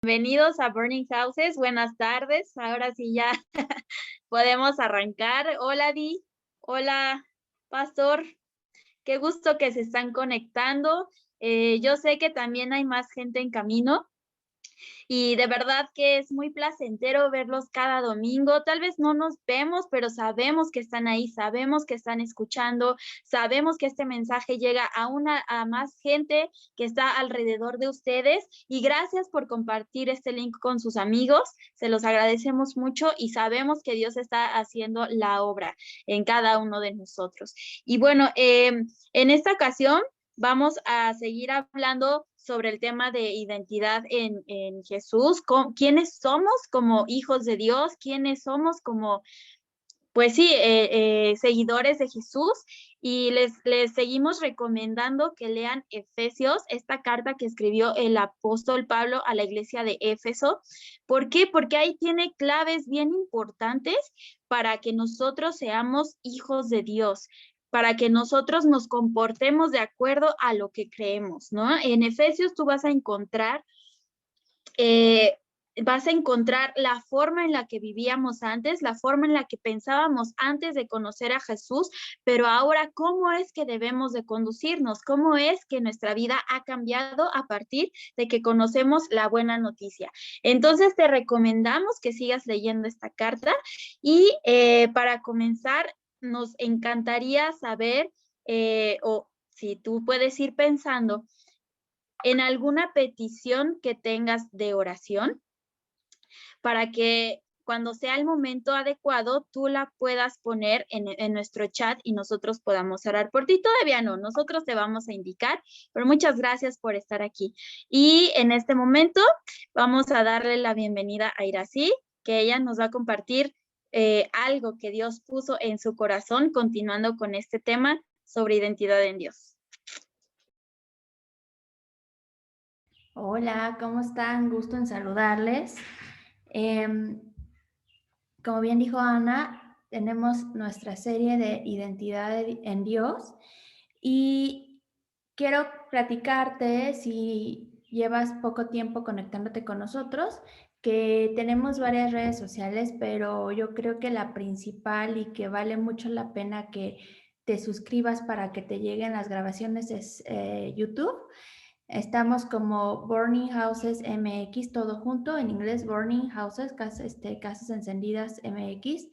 Bienvenidos a Burning Houses. Buenas tardes. Ahora sí ya podemos arrancar. Hola Di, hola Pastor. Qué gusto que se están conectando. Yo sé que también hay más gente en camino. Y de verdad que es muy placentero verlos cada domingo. Tal vez no nos vemos, pero sabemos que están ahí, sabemos que están escuchando, sabemos que este mensaje llega a más gente que está alrededor de ustedes. Y gracias por compartir este link con sus amigos. Se los agradecemos mucho y sabemos que Dios está haciendo la obra en cada uno de nosotros. Y bueno, en esta ocasión vamos a seguir hablando sobre el tema de identidad en Jesús, quiénes somos como hijos de Dios, quiénes somos como, pues sí, seguidores de Jesús. Y les seguimos recomendando que lean Efesios, esta carta que escribió el apóstol Pablo a la iglesia de Éfeso. ¿Por qué? Porque ahí tiene claves bien importantes para que nosotros seamos hijos de Dios, para que nosotros nos comportemos de acuerdo a lo que creemos, ¿no? En Efesios tú eh, vas a encontrar la forma en la que vivíamos antes, la forma en la que pensábamos antes de conocer a Jesús, pero ahora cómo es que debemos de conducirnos, cómo es que nuestra vida ha cambiado a partir de que conocemos la buena noticia. Entonces te recomendamos que sigas leyendo esta carta y para comenzar, nos encantaría saber, o si tú puedes ir pensando en alguna petición que tengas de oración para que cuando sea el momento adecuado, tú la puedas poner en nuestro chat y nosotros podamos orar por ti. Todavía no, nosotros te vamos a indicar, pero muchas gracias por estar aquí. Y en este momento vamos a darle la bienvenida a Irací, que ella nos va a compartir algo que Dios puso en su corazón, continuando con este tema sobre identidad en Dios. Hola, ¿cómo están? Gusto en saludarles. Como bien dijo Ana, tenemos nuestra serie de identidad en Dios y quiero platicarte, si llevas poco tiempo conectándote con nosotros, que tenemos varias redes sociales, pero yo creo que la principal y que vale mucho la pena que te suscribas para que te lleguen las grabaciones es YouTube. Estamos como Burning Houses MX, todo junto, en inglés Burning Houses, casas encendidas MX.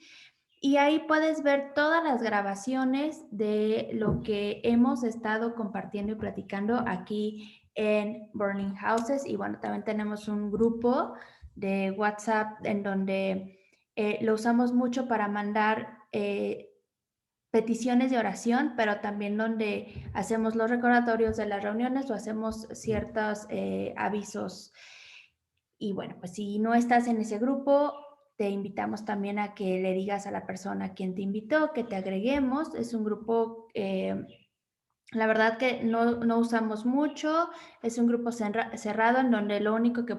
Y ahí puedes ver todas las grabaciones de lo que hemos estado compartiendo y platicando aquí en Burning Houses. Y bueno, también tenemos un grupo de WhatsApp en donde lo usamos mucho para mandar peticiones de oración, pero también donde hacemos los recordatorios de las reuniones o hacemos ciertos avisos. Y bueno, pues si no estás en ese grupo, te invitamos también a que le digas a la persona a quien te invitó, que te agreguemos. Es un grupo, la verdad que no usamos mucho, es un grupo cerrado en donde lo único que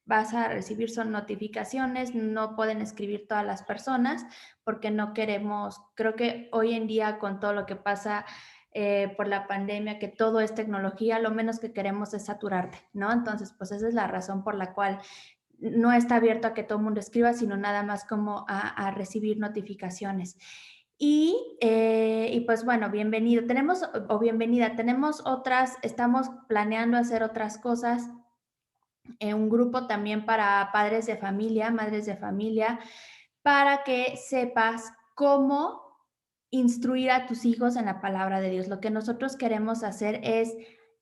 vas a recibir son notificaciones, no pueden escribir todas las personas porque no queremos, creo que hoy en día con todo lo que pasa por la pandemia, que todo es tecnología, lo menos que queremos es saturarte, ¿no? Entonces, pues esa es la razón por la cual no está abierto a que todo el mundo escriba, sino nada más como a recibir notificaciones. Y pues bueno, bienvenido. Bienvenida. Tenemos otras, estamos planeando hacer otras cosas, un grupo también para padres de familia, madres de familia, para que sepas cómo instruir a tus hijos en la palabra de Dios. Lo que nosotros queremos hacer es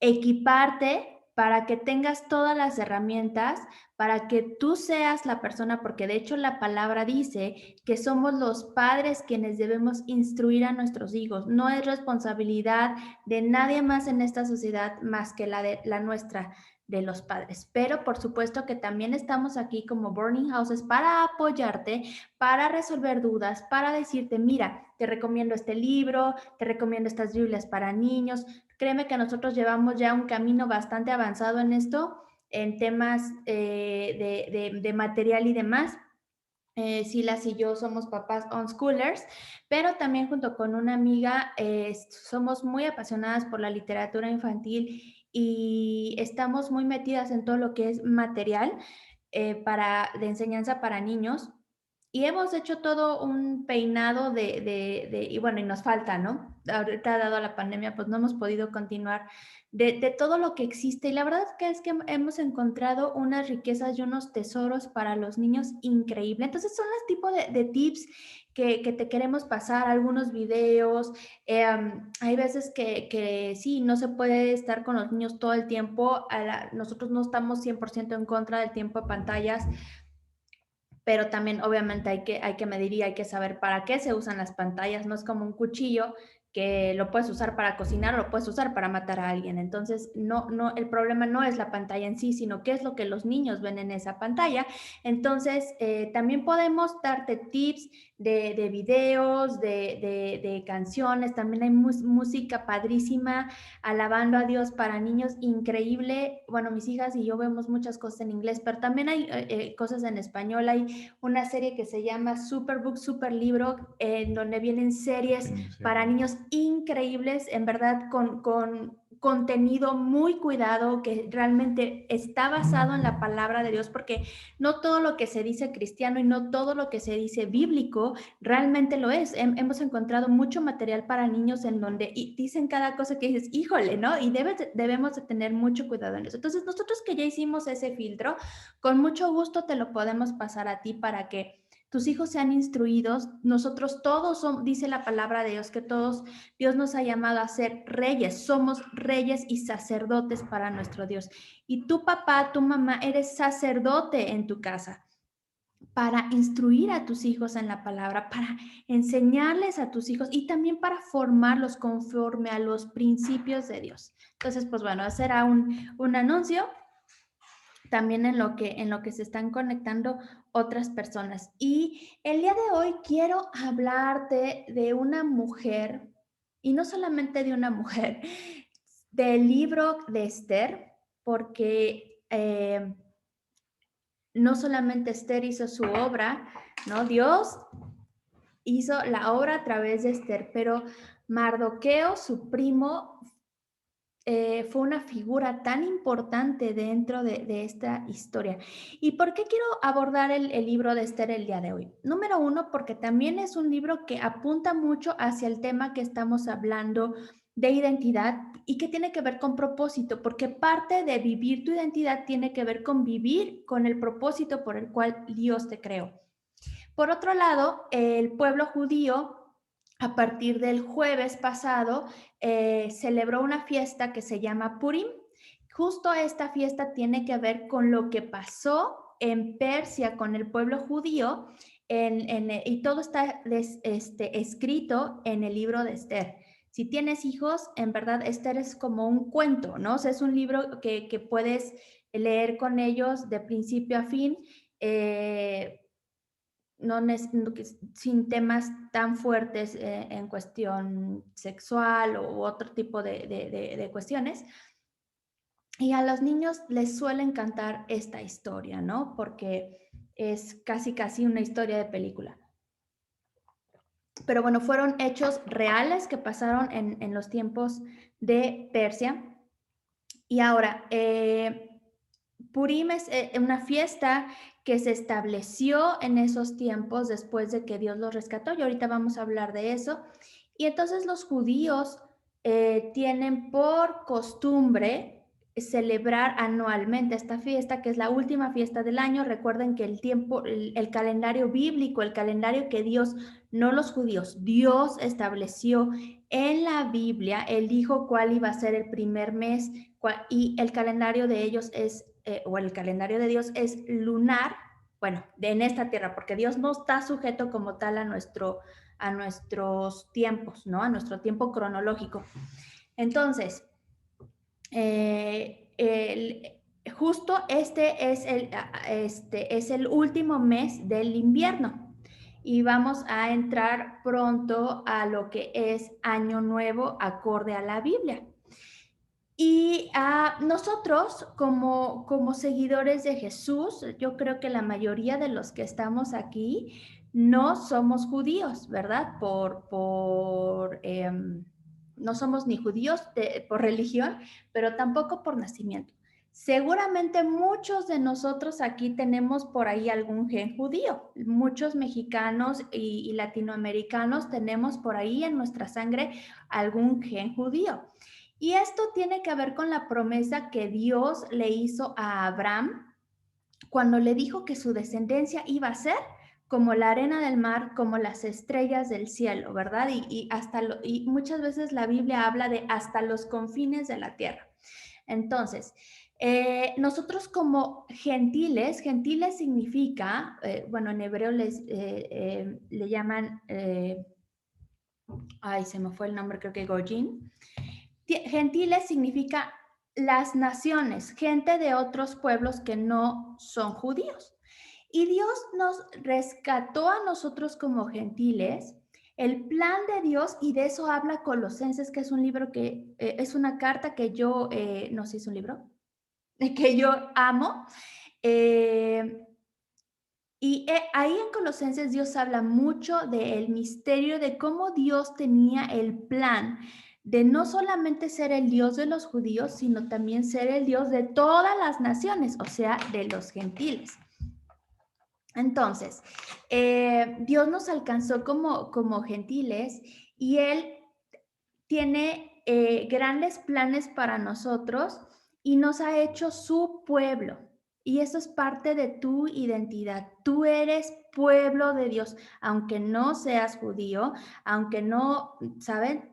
equiparte para que tengas todas las herramientas, para que tú seas la persona, porque de hecho la palabra dice que somos los padres quienes debemos instruir a nuestros hijos. No es responsabilidad de nadie más en esta sociedad más que la nuestra, de los padres. Pero por supuesto que también estamos aquí como Burning Houses para apoyarte, para resolver dudas, para decirte, mira, te recomiendo este libro, te recomiendo estas Biblias para niños. Créeme que nosotros llevamos ya un camino bastante avanzado en esto, en temas de material y demás. Silas y yo somos papás on-schoolers, pero también junto con una amiga somos muy apasionadas por la literatura infantil y estamos muy metidas en todo lo que es material. de enseñanza para niños. Y hemos hecho todo un peinado y bueno, y nos falta, ¿no? Ahorita, dado la pandemia, pues no hemos podido continuar de todo lo que existe. Y la verdad es que hemos encontrado unas riquezas y unos tesoros para los niños increíble. Entonces, son los tipos de tips que te queremos pasar, algunos videos. Hay veces que sí, no se puede estar con los niños todo el tiempo. Nosotros no estamos 100% en contra del tiempo de pantallas, pero también obviamente hay que medir y hay que saber para qué se usan las pantallas. No es como un cuchillo que lo puedes usar para cocinar o lo puedes usar para matar a alguien. Entonces, el problema no es la pantalla en sí, sino qué es lo que los niños ven en esa pantalla. Entonces, también podemos darte tips de videos, de canciones. También hay música padrísima, alabando a Dios para niños, increíble. Bueno, mis hijas y yo vemos muchas cosas en inglés, pero también hay cosas en español. Hay una serie que se llama Superbook, Super Libro, en donde vienen series para niños increíbles, en verdad, con contenido muy cuidado, que realmente está basado en la palabra de Dios, porque no todo lo que se dice cristiano y no todo lo que se dice bíblico realmente lo es. Hemos encontrado mucho material para niños en donde dicen cada cosa que dices, híjole, ¿no? Y debemos de tener mucho cuidado en eso. Entonces, nosotros que ya hicimos ese filtro, con mucho gusto te lo podemos pasar a ti para que tus hijos sean instruidos. Nosotros todos somos, dice la palabra de Dios, que todos, Dios nos ha llamado a ser reyes, somos reyes y sacerdotes para nuestro Dios. Y tu papá, tu mamá, eres sacerdote en tu casa para instruir a tus hijos en la palabra, para enseñarles a tus hijos y también para formarlos conforme a los principios de Dios. Entonces, pues bueno, ese era un anuncio también en lo que se están conectando otras personas. Y el día de hoy quiero hablarte de una mujer, y no solamente de una mujer, del libro de Esther, porque no solamente Esther hizo su obra, ¿no? Dios hizo la obra a través de Esther, pero Mardoqueo, su primo, fue una figura tan importante dentro de esta historia. ¿Y por qué quiero abordar el libro de Esther el día de hoy? Número uno, porque también es un libro que apunta mucho hacia el tema que estamos hablando de identidad y que tiene que ver con propósito, porque parte de vivir tu identidad tiene que ver con vivir con el propósito por el cual Dios te creó. Por otro lado, el pueblo judío, a partir del jueves pasado, celebró una fiesta que se llama Purim. Justo esta fiesta tiene que ver con lo que pasó en Persia con el pueblo judío, y todo está escrito en el libro de Esther. Si tienes hijos, en verdad Esther es como un cuento, ¿no? O sea, es un libro que puedes leer con ellos de principio a fin. No, sin temas tan fuertes en cuestión sexual u otro tipo de cuestiones. Y a los niños les suele encantar esta historia, ¿no? Porque es casi una historia de película. Pero bueno, fueron hechos reales que pasaron en los tiempos de Persia. Y ahora, Purim es una fiesta que se estableció en esos tiempos después de que Dios los rescató, y ahorita vamos a hablar de eso. Y entonces los judíos tienen por costumbre celebrar anualmente esta fiesta, que es la última fiesta del año. Recuerden que el calendario bíblico, el calendario que Dios, no los judíos, Dios estableció en la Biblia, Él dijo cuál iba a ser el primer mes, y el calendario de ellos es, o el calendario de Dios es lunar, bueno, en esta tierra, porque Dios no está sujeto como tal a nuestros tiempos, ¿no? A nuestro tiempo cronológico. Entonces, justo este es el último mes del invierno y vamos a entrar pronto a lo que es Año Nuevo acorde a la Biblia. Y nosotros, como seguidores de Jesús, yo creo que la mayoría de los que estamos aquí no somos judíos, ¿verdad? No somos ni judíos por religión, pero tampoco por nacimiento. Seguramente muchos de nosotros aquí tenemos por ahí algún gen judío. Muchos mexicanos y latinoamericanos tenemos por ahí en nuestra sangre algún gen judío. Y esto tiene que ver con la promesa que Dios le hizo a Abraham cuando le dijo que su descendencia iba a ser como la arena del mar, como las estrellas del cielo, ¿verdad? Y muchas veces la Biblia habla de hasta los confines de la tierra. Entonces, nosotros como gentiles, gentiles significa, bueno, en hebreo le llaman, ay, se me fue el nombre, creo que Gojin. Gentiles significa las naciones, gente de otros pueblos que no son judíos. Y Dios nos rescató a nosotros como gentiles. El plan de Dios, y de eso habla Colosenses, que es un libro que es una carta que yo, no sé si es un libro, que yo amo. Ahí en Colosenses Dios habla mucho del misterio de cómo Dios tenía el plan de no solamente ser el Dios de los judíos, sino también ser el Dios de todas las naciones, o sea, de los gentiles. Entonces, Dios nos alcanzó como gentiles y Él tiene grandes planes para nosotros y nos ha hecho su pueblo. Y eso es parte de tu identidad. Tú eres pueblo de Dios, aunque no seas judío, aunque no, ¿saben?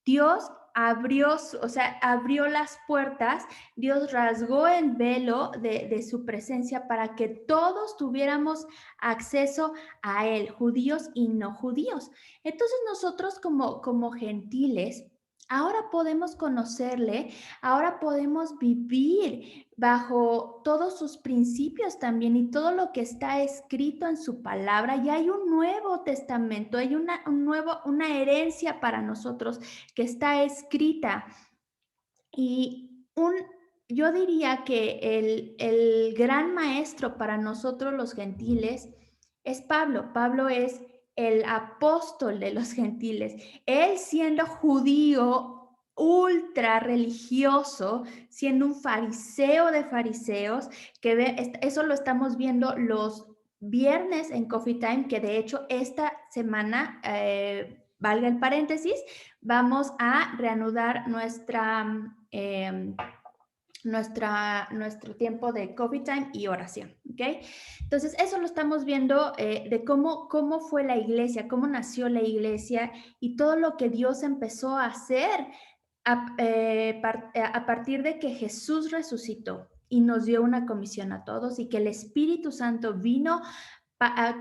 Dios abrió, o sea, abrió las puertas, Dios rasgó el velo de su presencia para que todos tuviéramos acceso a Él, judíos y no judíos. Entonces nosotros como gentiles, ahora podemos conocerle, ahora podemos vivir bajo todos sus principios también y todo lo que está escrito en su palabra. Y hay un nuevo testamento, hay una herencia para nosotros que está escrita. Y yo diría que el gran maestro para nosotros los gentiles es Pablo. Pablo es el apóstol de los gentiles. Él siendo judío ultra religioso, siendo un fariseo de fariseos, eso lo estamos viendo los viernes en Coffee Time, que de hecho esta semana, valga el paréntesis, vamos a reanudar nuestro tiempo de coffee time y oración, ¿ok? Entonces, eso lo estamos viendo de cómo fue la iglesia, cómo nació la iglesia y todo lo que Dios empezó a hacer a partir de que Jesús resucitó y nos dio una comisión a todos y que el Espíritu Santo vino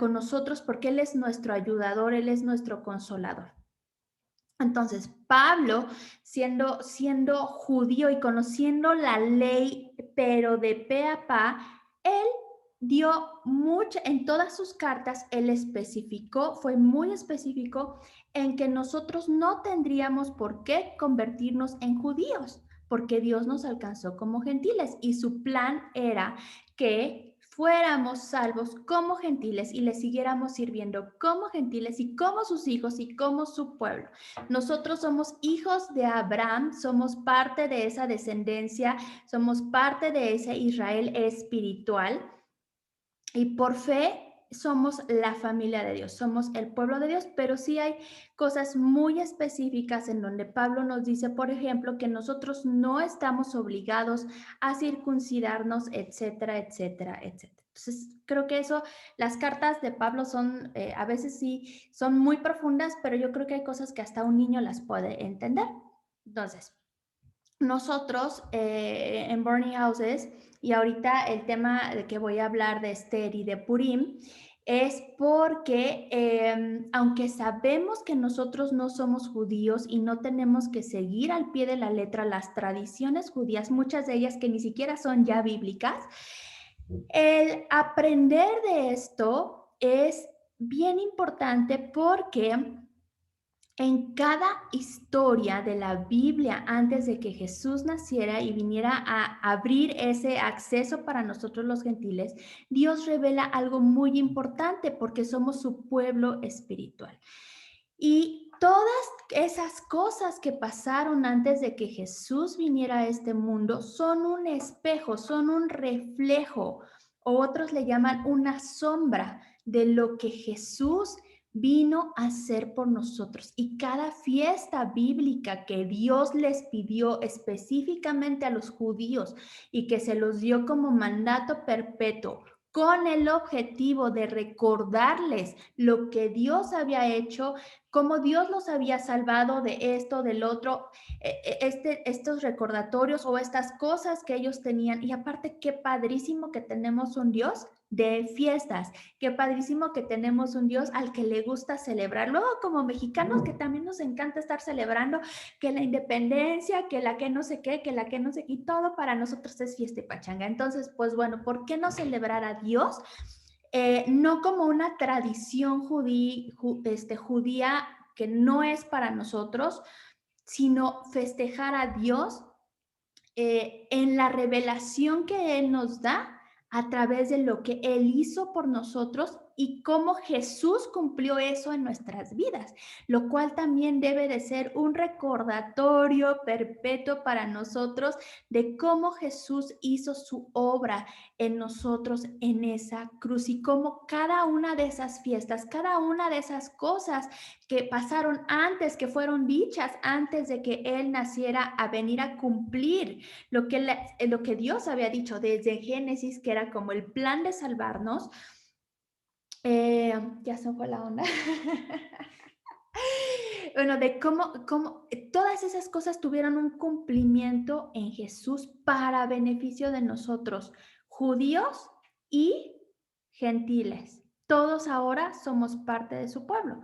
con nosotros porque Él es nuestro ayudador, Él es nuestro consolador. Entonces, Pablo, siendo judío y conociendo la ley, pero de pe a pa, él dio mucho, en todas sus cartas, él especificó, fue muy específico en que nosotros no tendríamos por qué convertirnos en judíos, porque Dios nos alcanzó como gentiles y su plan era que fuéramos salvos como gentiles y le siguiéramos sirviendo como gentiles y como sus hijos y como su pueblo. Nosotros somos hijos de Abraham, somos parte de esa descendencia, somos parte de ese Israel espiritual y por fe somos la familia de Dios, somos el pueblo de Dios, pero sí hay cosas muy específicas en donde Pablo nos dice, por ejemplo, que nosotros no estamos obligados a circuncidarnos, etcétera, etcétera, etcétera. Entonces, creo que las cartas de Pablo son, a veces sí, son muy profundas, pero yo creo que hay cosas que hasta un niño las puede entender. Entonces, nosotros en Burning Houses, y ahorita el tema de que voy a hablar de Esther y de Purim, es porque aunque sabemos que nosotros no somos judíos y no tenemos que seguir al pie de la letra las tradiciones judías, muchas de ellas que ni siquiera son ya bíblicas, el aprender de esto es bien importante porque en cada historia de la Biblia, antes de que Jesús naciera y viniera a abrir ese acceso para nosotros los gentiles, Dios revela algo muy importante porque somos su pueblo espiritual. Y todas esas cosas que pasaron antes de que Jesús viniera a este mundo son un espejo, son un reflejo, o otros le llaman una sombra de lo que Jesús vino a hacer por nosotros. Y cada fiesta bíblica que Dios les pidió específicamente a los judíos y que se los dio como mandato perpetuo, con el objetivo de recordarles lo que Dios había hecho, cómo Dios los había salvado de esto, del otro, estos recordatorios o estas cosas que ellos tenían. Y aparte, qué padrísimo que tenemos un Dios de fiestas, qué padrísimo que tenemos un Dios al que le gusta celebrar. Luego, como mexicanos, que también nos encanta estar celebrando que la independencia, que la que no sé qué, que la que no sé qué, y todo para nosotros es fiesta y pachanga. Entonces, pues bueno, ¿por qué no celebrar a Dios? No como una tradición judía que no es para nosotros, sino festejar a Dios en la revelación que Él nos da a través de lo que Él hizo por nosotros y cómo Jesús cumplió eso en nuestras vidas, lo cual también debe de ser un recordatorio perpetuo para nosotros de cómo Jesús hizo su obra en nosotros en esa cruz y cómo cada una de esas fiestas, cada una de esas cosas que pasaron antes, que fueron dichas antes de que Él naciera a venir a cumplir lo que Dios había dicho desde Génesis, que era como el plan de salvarnos. Ya se fue la onda. Bueno, de cómo todas esas cosas tuvieron un cumplimiento en Jesús para beneficio de nosotros, judíos y gentiles. Todos ahora somos parte de su pueblo.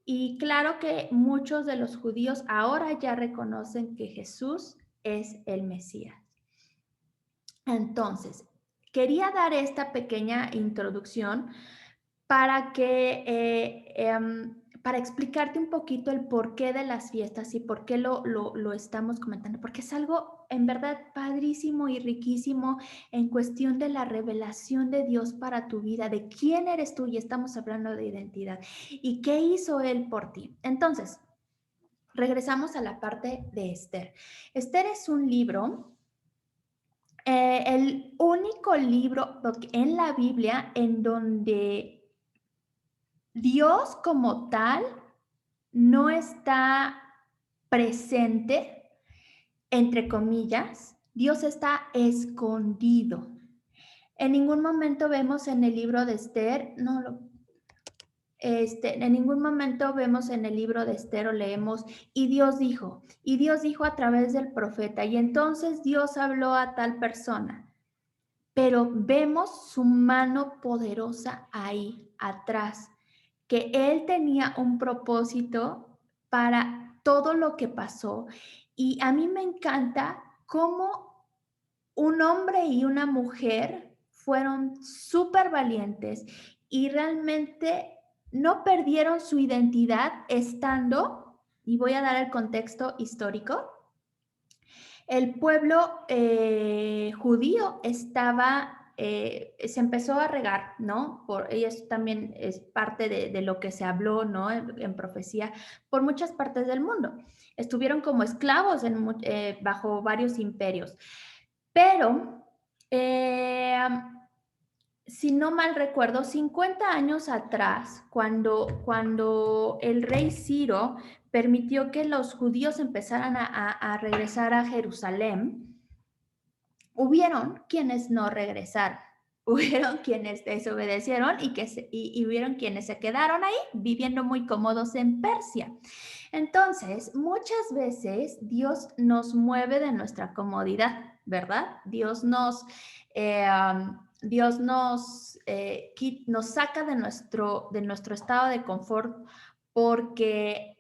Y claro que muchos de los judíos ahora ya reconocen que Jesús es el Mesías. Entonces, quería dar esta pequeña introducción para para explicarte un poquito el porqué de las fiestas y por qué lo estamos comentando, porque es algo en verdad padrísimo y riquísimo en cuestión de la revelación de Dios para tu vida, de quién eres tú, y estamos hablando de identidad y qué hizo Él por ti. Entonces, regresamos a la parte de Esther. Esther es un libro, el único libro en la Biblia en donde Dios como tal no está presente, entre comillas. Dios está escondido. En ningún momento vemos en el libro de Esther, en ningún momento vemos en el libro de Esther o leemos, y Dios dijo a través del profeta, y entonces Dios habló a tal persona. Pero vemos su mano poderosa ahí atrás, que Él tenía un propósito para todo lo que pasó. Y a mí me encanta cómo un hombre y una mujer fueron súper valientes y realmente no perdieron su identidad estando, y voy a dar el contexto histórico, el pueblo judío se empezó a regar, ¿no? Y eso también es parte de lo que se habló, ¿no? En profecía, por muchas partes del mundo. Estuvieron como esclavos bajo varios imperios. Pero, si no mal recuerdo, 50 años atrás, cuando el rey Ciro permitió que los judíos empezaran a regresar a Jerusalén, hubieron quienes no regresaron, hubieron quienes desobedecieron y hubieron quienes se quedaron ahí viviendo muy cómodos en Persia. Entonces, muchas veces Dios nos mueve de nuestra comodidad, ¿verdad? Dios nos saca de nuestro estado de confort porque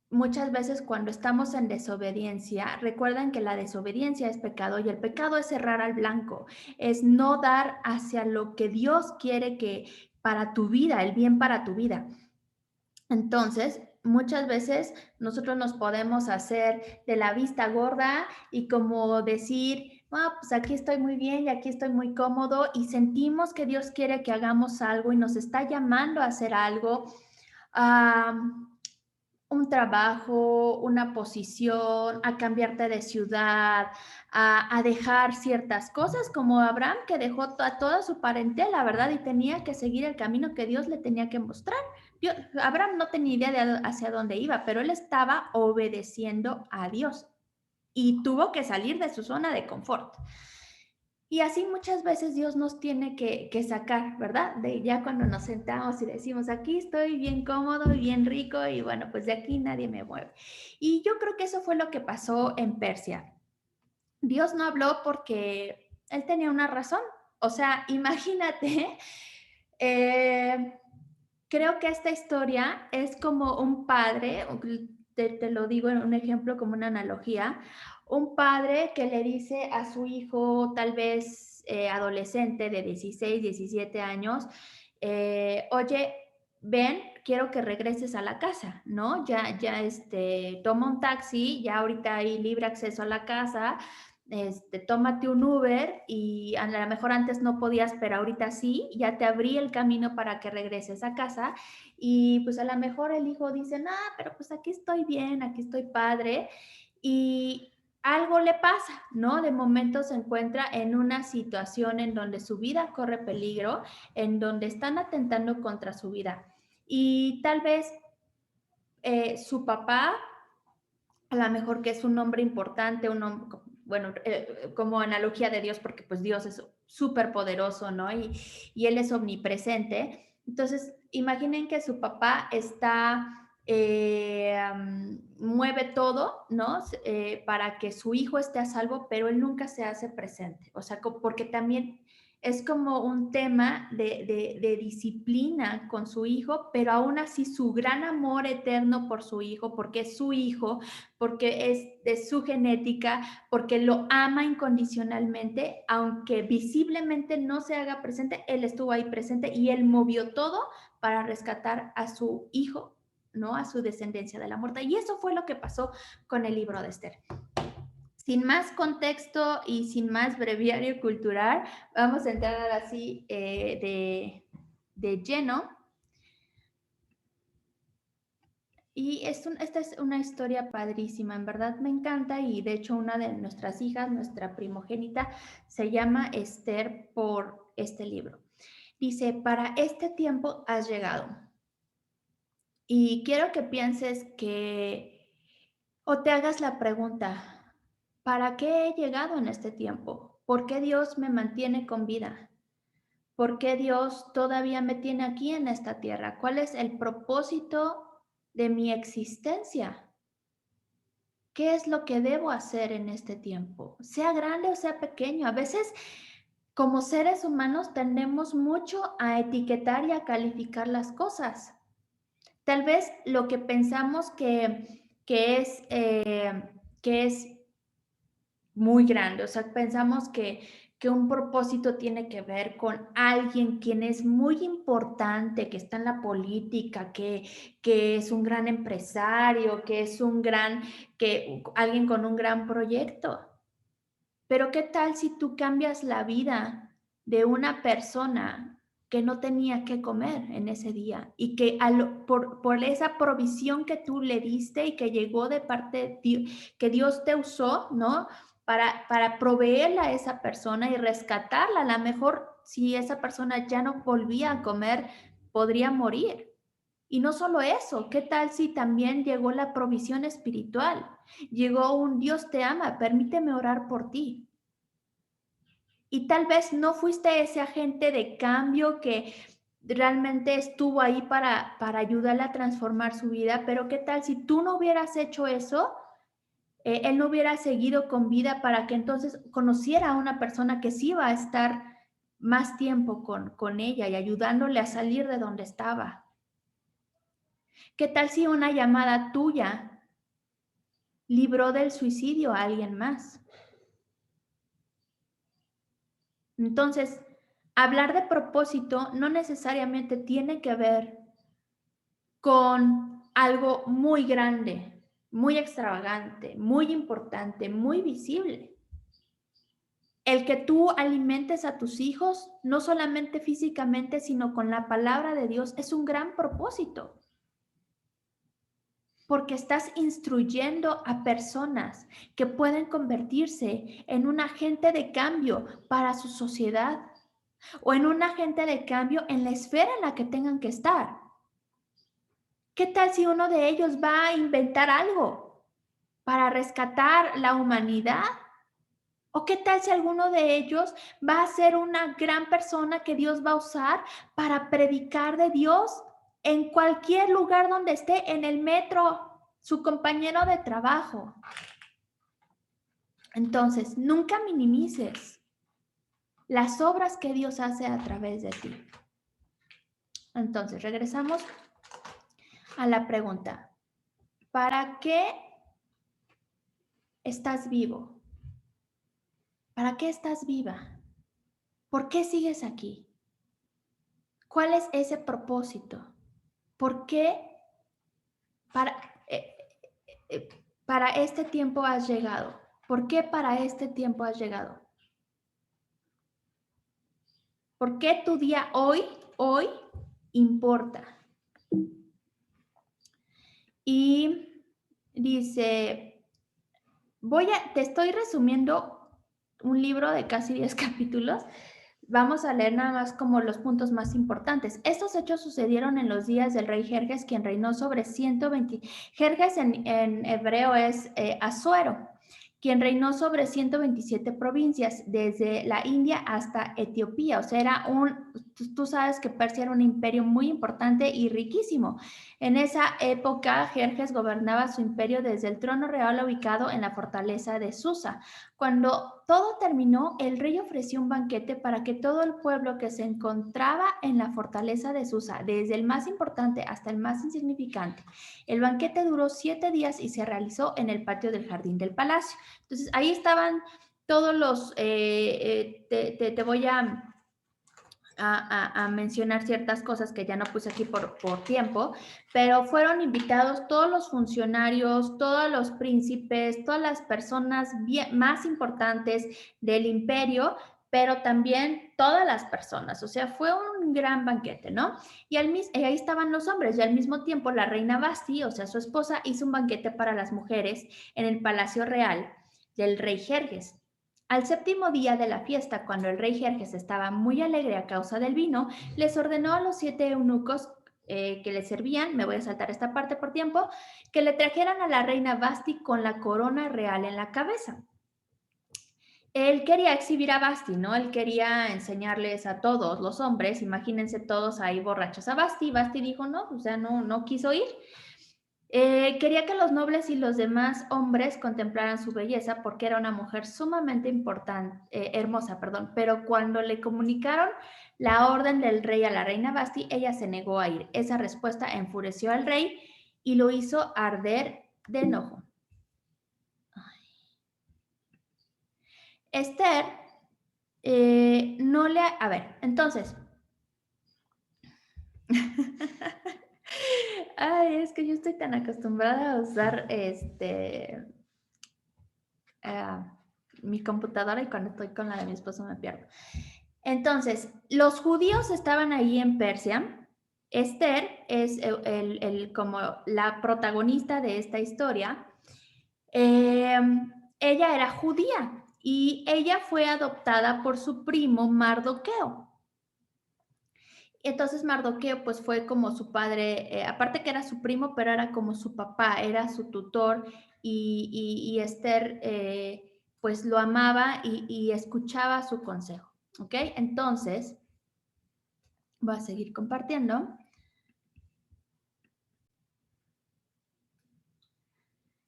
muchas veces cuando estamos en desobediencia, recuerden que la desobediencia es pecado y el pecado es cerrar al blanco, es no dar hacia lo que Dios quiere que para tu vida, el bien para tu vida. Entonces, muchas veces nosotros nos podemos hacer de la vista gorda y como decir, pues aquí estoy muy bien y aquí estoy muy cómodo, y sentimos que Dios quiere que hagamos algo y nos está llamando a hacer algo. un trabajo, una posición, a cambiarte de ciudad, a dejar ciertas cosas, como Abraham, que dejó a toda su parentela, ¿verdad? Y tenía que seguir el camino que Dios le tenía que mostrar. Abraham no tenía idea de hacia dónde iba, pero él estaba obedeciendo a Dios y tuvo que salir de su zona de confort. Y así muchas veces Dios nos tiene que sacar, ¿verdad? De ya cuando nos sentamos y decimos, aquí estoy bien cómodo y bien rico y bueno, pues de aquí nadie me mueve. Y yo creo que eso fue lo que pasó en Persia. Dios no habló porque él tenía una razón. O sea, imagínate, eh, creo que esta historia es como un padre, te lo digo en un ejemplo, como una analogía, un padre que le dice a su hijo, tal vez adolescente de 16, 17 años, oye, ven, quiero que regreses a la casa, ¿no? Toma un taxi, ya ahorita hay libre acceso a la casa, tómate un Uber y a lo mejor antes no podías, pero ahorita sí, ya te abrí el camino para que regreses a casa y pues a lo mejor el hijo dice, no, pero pues aquí estoy bien, aquí estoy padre y algo le pasa, ¿no? De momento se encuentra en una situación en donde su vida corre peligro, en donde están atentando contra su vida y tal vez su papá a lo mejor que es un hombre importante, bueno, como analogía de Dios, porque pues Dios es súper poderoso, ¿no? Y Él es omnipresente. Entonces, imaginen que su papá mueve todo, ¿no? Para que su hijo esté a salvo, pero él nunca se hace presente. O sea, porque también es como un tema de disciplina con su hijo, pero aún así su gran amor eterno por su hijo, porque es su hijo, porque es de su genética, porque lo ama incondicionalmente, aunque visiblemente no se haga presente, él estuvo ahí presente y él movió todo para rescatar a su hijo, ¿no? A su descendencia de la muerte. Y eso fue lo que pasó con el libro de Esther. Sin más contexto y sin más breviario cultural, vamos a entrar ahora sí de lleno. Y esta es una historia padrísima, en verdad me encanta y de hecho una de nuestras hijas, nuestra primogénita, se llama Esther por este libro. Dice, para este tiempo has llegado. Y quiero que pienses o te hagas la pregunta, ¿para qué he llegado en este tiempo? ¿Por qué Dios me mantiene con vida? ¿Por qué Dios todavía me tiene aquí en esta tierra? ¿Cuál es el propósito de mi existencia? ¿Qué es lo que debo hacer en este tiempo? Sea grande o sea pequeño. A veces, como seres humanos, tendemos mucho a etiquetar y a calificar las cosas. Tal vez lo que pensamos que es muy grande, o sea, pensamos que un propósito tiene que ver con alguien quien es muy importante, que está en la política, que es un gran empresario, que es alguien con un gran proyecto. Pero ¿qué tal si tú cambias la vida de una persona que no tenía que comer en ese día y que por esa provisión que tú le diste y que llegó de parte de Dios, que Dios te usó, ¿no? Para proveerla a esa persona y rescatarla. A lo mejor si esa persona ya no volvía a comer, podría morir. Y no solo eso, ¿qué tal si también llegó la provisión espiritual? Llegó un Dios te ama, permíteme orar por ti. Y tal vez no fuiste ese agente de cambio que realmente estuvo ahí para ayudarle a transformar su vida, pero ¿qué tal si tú no hubieras hecho eso? Él no hubiera seguido con vida para que entonces conociera a una persona que sí iba a estar más tiempo con ella y ayudándole a salir de donde estaba. ¿Qué tal si una llamada tuya libró del suicidio a alguien más? Entonces, hablar de propósito no necesariamente tiene que ver con algo muy grande, muy extravagante, muy importante, muy visible. El que tú alimentes a tus hijos, no solamente físicamente, sino con la palabra de Dios, es un gran propósito. porque estás instruyendo a personas que pueden convertirse en un agente de cambio para su sociedad o en un agente de cambio en la esfera en la que tengan que estar. ¿Qué tal si uno de ellos va a inventar algo para rescatar la humanidad? ¿O qué tal si alguno de ellos va a ser una gran persona que Dios va a usar para predicar de Dios en cualquier lugar donde esté, en el metro, su compañero de trabajo? Entonces, nunca minimices las obras que Dios hace a través de ti. Entonces, regresamos a la pregunta. ¿Para qué estás vivo? ¿Para qué estás viva? ¿Por qué sigues aquí? ¿Cuál es ese propósito? ¿Por qué para, eh, para este tiempo has llegado? ¿Por qué para este tiempo has llegado? ¿Por qué tu día hoy importa? Y dice, te estoy resumiendo un libro de casi 10 capítulos. Vamos a leer nada más como los puntos más importantes. Estos hechos sucedieron en los días del rey Jerjes, quien reinó sobre 120. Jerjes en hebreo es Asuero, quien reinó sobre 127 provincias, desde la India hasta Etiopía. O sea, tú sabes que Persia era un imperio muy importante y riquísimo. En esa época, Jerjes gobernaba su imperio desde el trono real ubicado en la fortaleza de Susa. Cuando todo terminó, el rey ofreció un banquete para que todo el pueblo que se encontraba en la fortaleza de Susa, desde el más importante hasta el más insignificante. El banquete duró 7 días y se realizó en el patio del jardín del palacio. Entonces, ahí estaban todos los, te voy a mencionar ciertas cosas que ya no puse aquí por tiempo, pero fueron invitados todos los funcionarios, todos los príncipes, todas las personas más importantes del imperio, pero también todas las personas. O sea, fue un gran banquete, ¿no? Y ahí estaban los hombres, y al mismo tiempo la reina Basti, o sea, su esposa, hizo un banquete para las mujeres en el palacio real del rey Jerjes. Al séptimo día de la fiesta, cuando el rey Jerjes estaba muy alegre a causa del vino, les ordenó a los 7 eunucos que le servían, me voy a saltar esta parte por tiempo, que le trajeran a la reina Basti con la corona real en la cabeza. Él quería exhibir a Basti, ¿no? Él quería enseñarles a todos los hombres, imagínense todos ahí borrachos a Basti. Basti dijo no, o sea, no quiso ir. Quería que los nobles y los demás hombres contemplaran su belleza porque era una mujer sumamente hermosa, pero cuando le comunicaron la orden del rey a la reina Basti, ella se negó a ir. Esa respuesta enfureció al rey y lo hizo arder de enojo. Esther no le... A ver, entonces... Ay, es que yo estoy tan acostumbrada a usar mi computadora y cuando estoy con la de mi esposo me pierdo. Entonces, los judíos estaban ahí en Persia. Esther es como la protagonista de esta historia. Ella era judía y ella fue adoptada por su primo Mardoqueo. Entonces Mardoqueo pues fue como su padre, aparte que era su primo, pero era como su papá, era su tutor y Esther pues lo amaba y escuchaba su consejo, ¿ok? Entonces, voy a seguir compartiendo.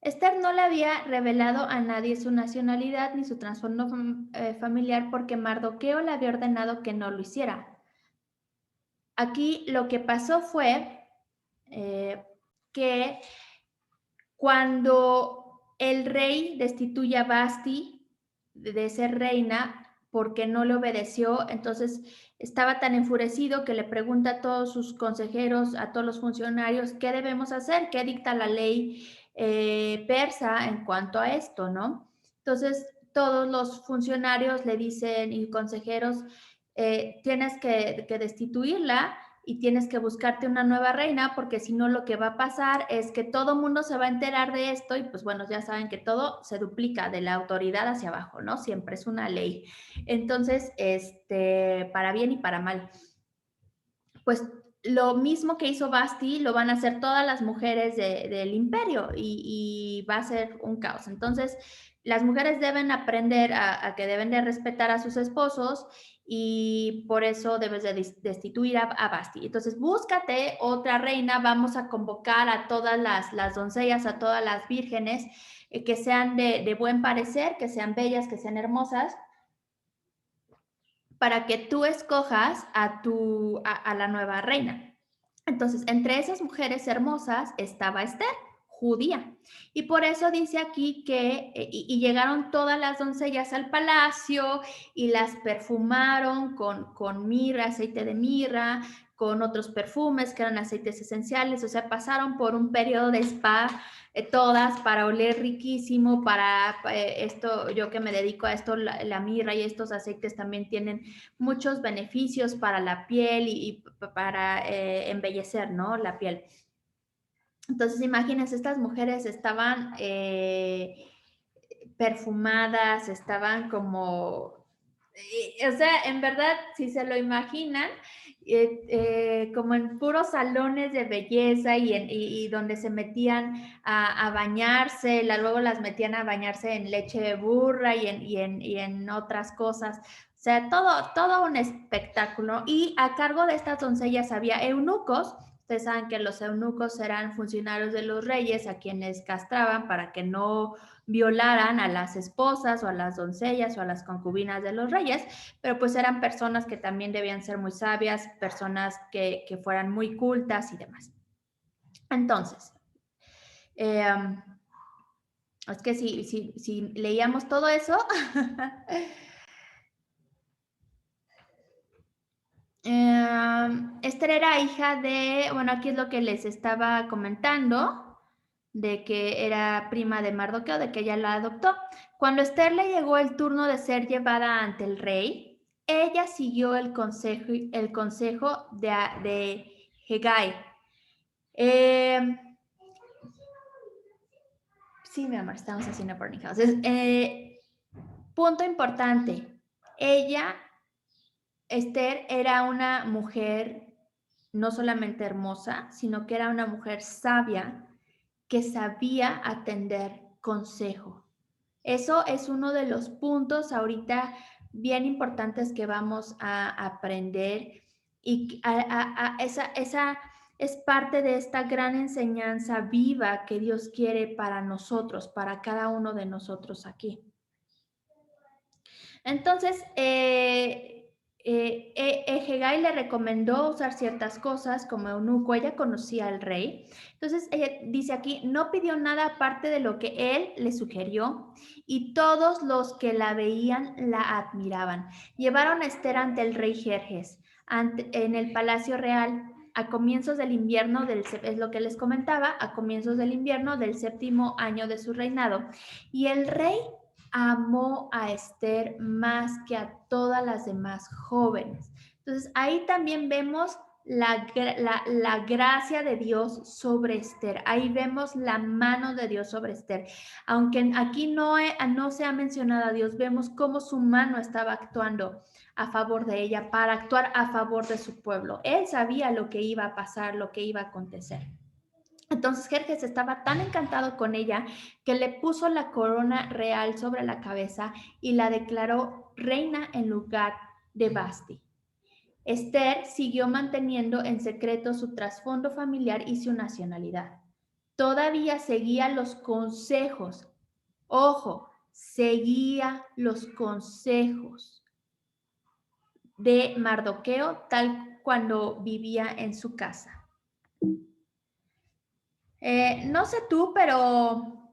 Esther no le había revelado a nadie su nacionalidad ni su trasfondo familiar porque Mardoqueo le había ordenado que no lo hiciera. Aquí lo que pasó fue que cuando el rey destituye a Basti de ser reina porque no le obedeció, entonces estaba tan enfurecido que le pregunta a todos sus consejeros, a todos los funcionarios, ¿qué debemos hacer? ¿Qué dicta la ley persa en cuanto a esto, no? Entonces todos los funcionarios le dicen y consejeros, tienes que destituirla y tienes que buscarte una nueva reina, porque si no lo que va a pasar es que todo mundo se va a enterar de esto y pues bueno, ya saben que todo se duplica de la autoridad hacia abajo, ¿no? Siempre es una ley. Entonces, para bien y para mal. Pues lo mismo que hizo Basti lo van a hacer todas las mujeres del imperio y va a ser un caos. Entonces, las mujeres deben aprender a que deben de respetar a sus esposos y por eso debes de destituir a Basti. Entonces, búscate otra reina, vamos a convocar a todas las doncellas, a todas las vírgenes, que sean de buen parecer, que sean bellas, que sean hermosas, para que tú escojas a la nueva reina. Entonces, entre esas mujeres hermosas estaba Esther, judía. Y por eso dice aquí que, y llegaron todas las doncellas al palacio y las perfumaron con mirra, aceite de mirra, con otros perfumes que eran aceites esenciales, o sea, pasaron por un periodo de spa todas para oler riquísimo, para esto, yo que me dedico a esto, la mirra y estos aceites también tienen muchos beneficios para la piel y para embellecer, ¿no? La piel. Entonces, imagínense, estas mujeres estaban perfumadas, estaban como, o sea, en verdad, si se lo imaginan, como en puros salones de belleza y donde se metían a bañarse, luego las metían a bañarse en leche de burra y en otras cosas. O sea, todo un espectáculo. Y a cargo de estas doncellas había eunucos. Ustedes saben que los eunucos eran funcionarios de los reyes a quienes castraban para que no violaran a las esposas o a las doncellas o a las concubinas de los reyes, pero pues eran personas que también debían ser muy sabias, personas que fueran muy cultas y demás. Entonces, es que si leíamos todo eso, Esther era hija de, bueno, aquí es lo que les estaba comentando, de que era prima de Mardoqueo, de que ella la adoptó. Cuando Esther le llegó el turno de ser llevada ante el rey, ella siguió el consejo de Hegai. Sí, mi amor, estamos haciendo burning houses. Punto importante, Esther era una mujer no solamente hermosa, sino que era una mujer sabia que sabía atender consejo. Eso es uno de los puntos ahorita bien importantes que vamos a aprender y esa es parte de esta gran enseñanza viva que Dios quiere para nosotros, para cada uno de nosotros aquí. Entonces, Hegai le recomendó usar ciertas cosas como eunuco, ella conocía al rey. Entonces, ella dice aquí, no pidió nada aparte de lo que él le sugirió y todos los que la veían la admiraban. Llevaron a Esther ante el rey Jerjes, en el palacio real. A comienzos del invierno, es lo que les comentaba, a comienzos del invierno del 7º año de su reinado. Y el rey amó a Esther más que a todas las demás jóvenes. Entonces, ahí también vemos la gracia de Dios sobre Esther. Ahí vemos la mano de Dios sobre Esther. Aunque aquí no se ha mencionado a Dios, vemos cómo su mano estaba actuando a favor de ella, para actuar a favor de su pueblo. Él sabía lo que iba a pasar, lo que iba a acontecer. Entonces Jerjes estaba tan encantado con ella que le puso la corona real sobre la cabeza y la declaró reina en lugar de Basti. Esther siguió manteniendo en secreto su trasfondo familiar y su nacionalidad. Todavía seguía los consejos, ojo, seguía los consejos de Mardoqueo tal cuando vivía en su casa. No sé tú, pero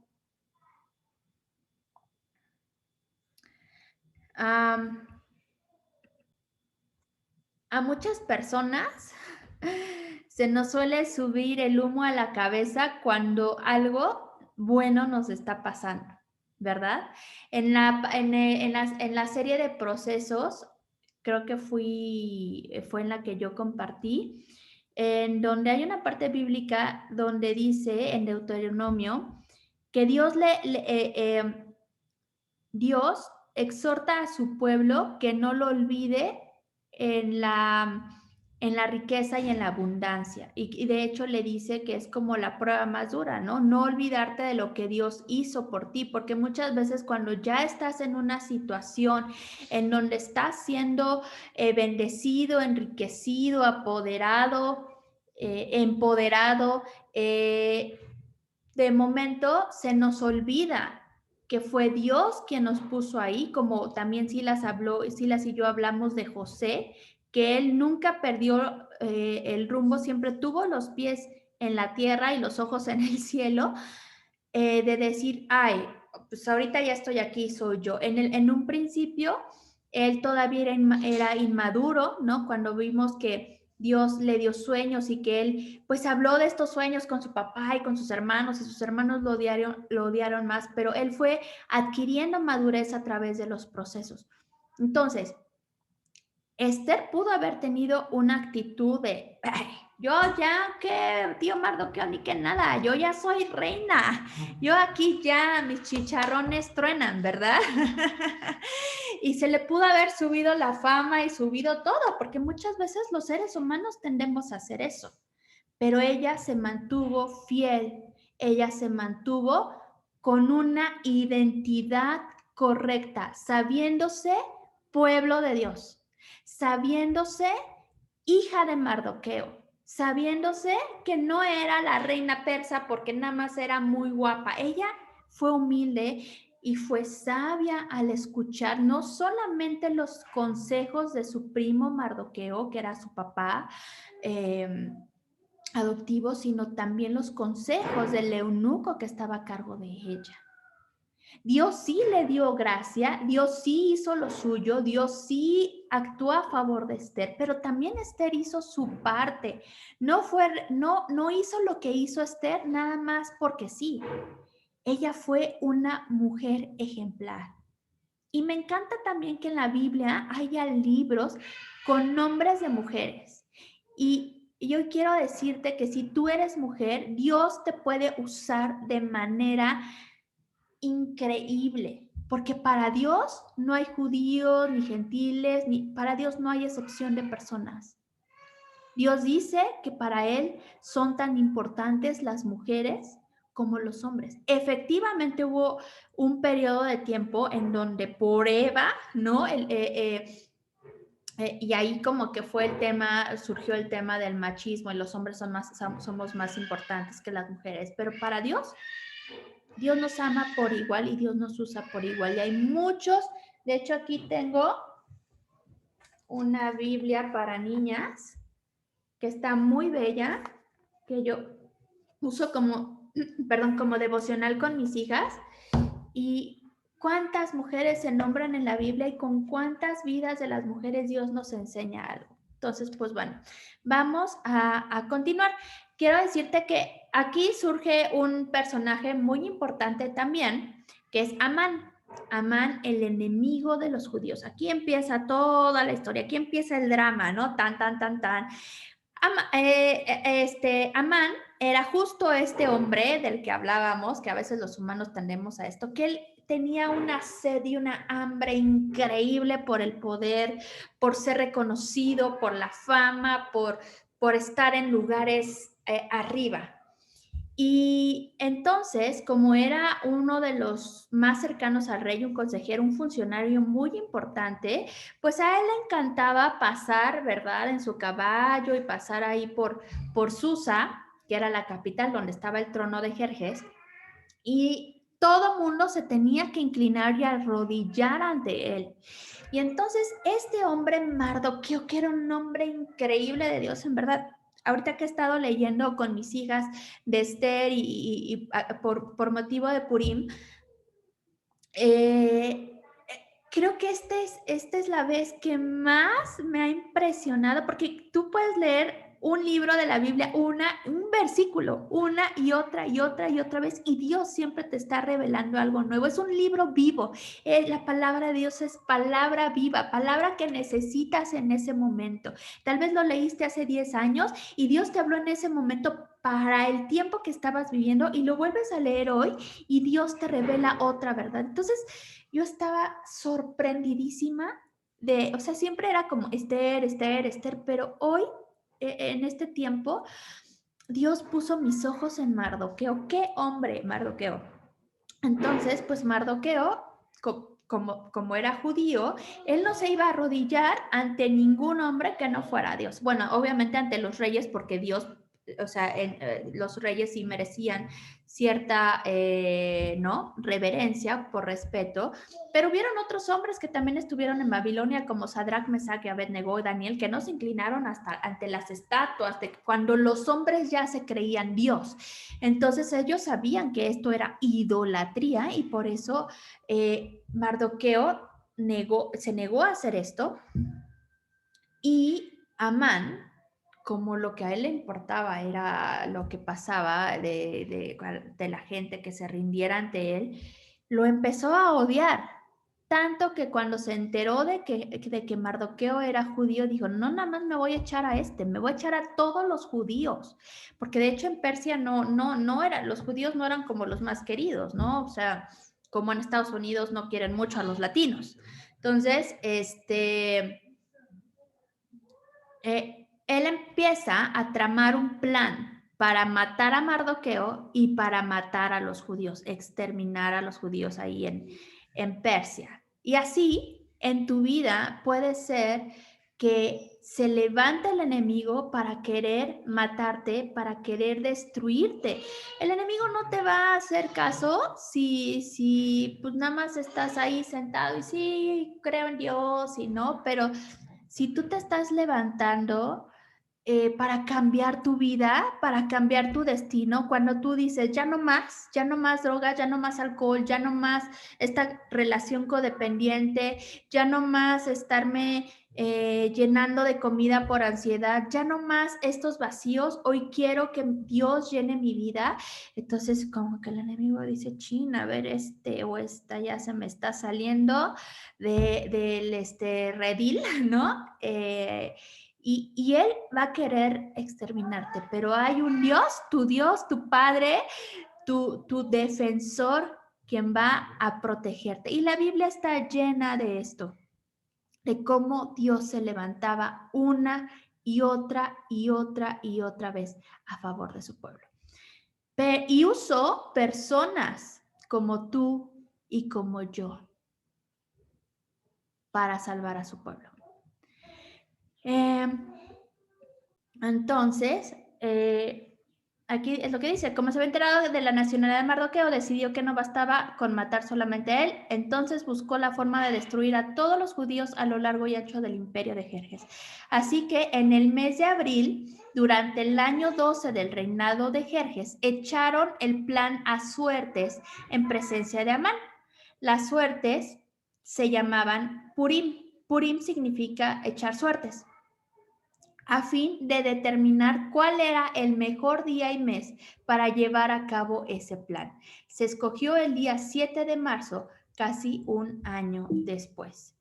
a muchas personas se nos suele subir el humo a la cabeza cuando algo bueno nos está pasando, ¿verdad? En la serie de procesos, creo que fue en la que yo compartí, en donde hay una parte bíblica donde dice en Deuteronomio que Dios exhorta a su pueblo que no lo olvide en en la riqueza y en la abundancia. Y de hecho le dice que es como la prueba más dura, ¿no? No olvidarte de lo que Dios hizo por ti, porque muchas veces cuando ya estás en una situación en donde estás siendo bendecido, enriquecido, apoderado, empoderado, de momento se nos olvida que fue Dios quien nos puso ahí, como también Silas y yo hablamos de José, que él nunca perdió el rumbo, siempre tuvo los pies en la tierra y los ojos en el cielo, de decir, ay, pues ahorita ya estoy aquí, soy yo. En un principio, él todavía era inmaduro, ¿no? Cuando vimos que Dios le dio sueños y que él pues habló de estos sueños con su papá y con sus hermanos y sus hermanos lo odiaron más, pero él fue adquiriendo madurez a través de los procesos. Entonces, Esther pudo haber tenido una actitud de, "Ay, yo ya que tío Mardoqueo ni que nada, yo ya soy reina, yo aquí ya mis chicharrones truenan, ¿verdad?" Y se le pudo haber subido la fama y subido todo, porque muchas veces los seres humanos tendemos a hacer eso. Pero ella se mantuvo fiel, ella se mantuvo con una identidad correcta, sabiéndose pueblo de Dios, sabiéndose hija de Mardoqueo, sabiéndose que no era la reina persa porque nada más era muy guapa. Ella fue humilde y fue sabia al escuchar no solamente los consejos de su primo Mardoqueo, que era su papá adoptivo, sino también los consejos del eunuco que estaba a cargo de ella. Dios sí le dio gracia, Dios sí hizo lo suyo, Dios sí actuó a favor de Esther, pero también Esther hizo su parte. No hizo lo que hizo Esther nada más porque sí. Ella fue una mujer ejemplar. Y me encanta también que en la Biblia haya libros con nombres de mujeres. Y yo quiero decirte que si tú eres mujer, Dios te puede usar de manera increíble, porque para Dios no hay judíos ni gentiles, ni para Dios no hay excepción de personas. Dios dice que para Él son tan importantes las mujeres como los hombres. Efectivamente hubo un periodo de tiempo en donde por Eva, ¿no? Y ahí como que fue el tema, surgió el tema del machismo y los hombres somos más importantes que las mujeres, pero para Dios, Dios nos ama por igual y Dios nos usa por igual. Y hay muchos, de hecho aquí tengo una Biblia para niñas que está muy bella, que yo uso como, perdón, como devocional con mis hijas. Y cuántas mujeres se nombran en la Biblia y con cuántas vidas de las mujeres Dios nos enseña algo. Entonces, pues bueno, vamos a continuar. Quiero decirte que aquí surge un personaje muy importante también, que es Amán. Amán, el enemigo de los judíos. Aquí empieza toda la historia, aquí empieza el drama, ¿no? Tan, tan, tan, tan. Amán era justo este hombre del que hablábamos, que a veces los humanos tendemos a esto, que él tenía una sed y una hambre increíble por el poder, por ser reconocido, por la fama, por estar en lugares arriba. Y entonces, como era uno de los más cercanos al rey, un consejero, un funcionario muy importante, pues a él le encantaba pasar, ¿verdad?, en su caballo y pasar ahí por Susa, que era la capital donde estaba el trono de Jerjes, y todo mundo se tenía que inclinar y arrodillar ante él. Y entonces este hombre Mardoqueo, que era un hombre increíble de Dios, en verdad, ahorita que he estado leyendo con mis hijas de Esther y por motivo de Purim, creo que esta es la vez que más me ha impresionado, porque tú puedes leer un libro de la Biblia, un versículo, una y otra y otra y otra vez, y Dios siempre te está revelando algo nuevo. Es un libro vivo. La palabra de Dios es palabra viva, palabra que necesitas en ese momento. Tal vez lo leíste hace 10 años y Dios te habló en ese momento para el tiempo que estabas viviendo y lo vuelves a leer hoy y Dios te revela otra verdad. Entonces, yo estaba sorprendidísima o sea, siempre era como Esther, Esther, Esther, pero hoy, en este tiempo, Dios puso mis ojos en Mardoqueo. ¡Qué hombre, Mardoqueo! Entonces, pues Mardoqueo, como era judío, él no se iba a arrodillar ante ningún hombre que no fuera Dios. Bueno, obviamente ante los reyes, porque Dios, o sea, los reyes sí merecían cierta, ¿no? Reverencia por respeto, pero hubieron otros hombres que también estuvieron en Babilonia, como Sadrach, Mesach y Abednego y Daniel, que no se inclinaron hasta ante las estatuas, de cuando los hombres ya se creían Dios. Entonces ellos sabían que esto era idolatría y por eso Mardoqueo se negó a hacer esto y Amán, como lo que a él le importaba era lo que pasaba de la gente que se rindiera ante él, lo empezó a odiar. Tanto que cuando se enteró de que Mardoqueo era judío, dijo, no, nada más me voy a echar a me voy a echar a todos los judíos. Porque de hecho en Persia no eran, los judíos no eran como los más queridos, ¿no? O sea, como en Estados Unidos no quieren mucho a los latinos. Entonces, él empieza a tramar un plan para matar a Mardoqueo y para matar a los judíos, exterminar a los judíos ahí en Persia. Y así, en tu vida puede ser que se levante el enemigo para querer matarte, para querer destruirte. El enemigo no te va a hacer caso si pues nada más estás ahí sentado y sí, creo en Dios y no, pero si tú te estás levantando para cambiar tu vida, para cambiar tu destino, cuando tú dices, ya no más droga, ya no más alcohol, ya no más esta relación codependiente, ya no más estarme llenando de comida por ansiedad, ya no más estos vacíos, hoy quiero que Dios llene mi vida. Entonces como que el enemigo dice, chin, a ver, o esta ya se me está saliendo del redil, ¿no? Y él va a querer exterminarte, pero hay un Dios, tu Padre, tu defensor, quien va a protegerte. Y la Biblia está llena de esto, de cómo Dios se levantaba una y otra y otra y otra vez a favor de su pueblo. Y usó personas como tú y como yo para salvar a su pueblo. Entonces, aquí es lo que dice, como se había enterado de la nacionalidad de Mardoqueo, decidió que no bastaba con matar solamente a él, entonces buscó la forma de destruir a todos los judíos a lo largo y ancho del imperio de Jerjes. Así que en el mes de abril, durante el año 12 del reinado de Jerjes, echaron el plan a suertes en presencia de Amán. Las suertes se llamaban Purim. Purim significa echar suertes, a fin de determinar cuál era el mejor día y mes para llevar a cabo ese plan. Se escogió el día 7 de marzo, casi un año después.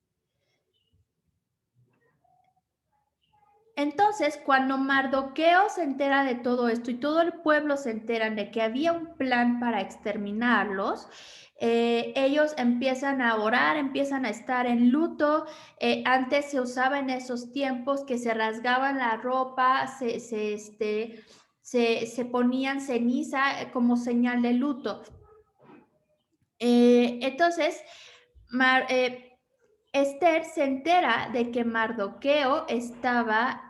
Entonces, cuando Mardoqueo se entera de todo esto y todo el pueblo se enteran de que había un plan para exterminarlos, ellos empiezan a orar, empiezan a estar en luto. Antes se usaba en esos tiempos que se rasgaban la ropa, se ponían ceniza como señal de luto. Entonces, Esther se entera de que Mardoqueo estaba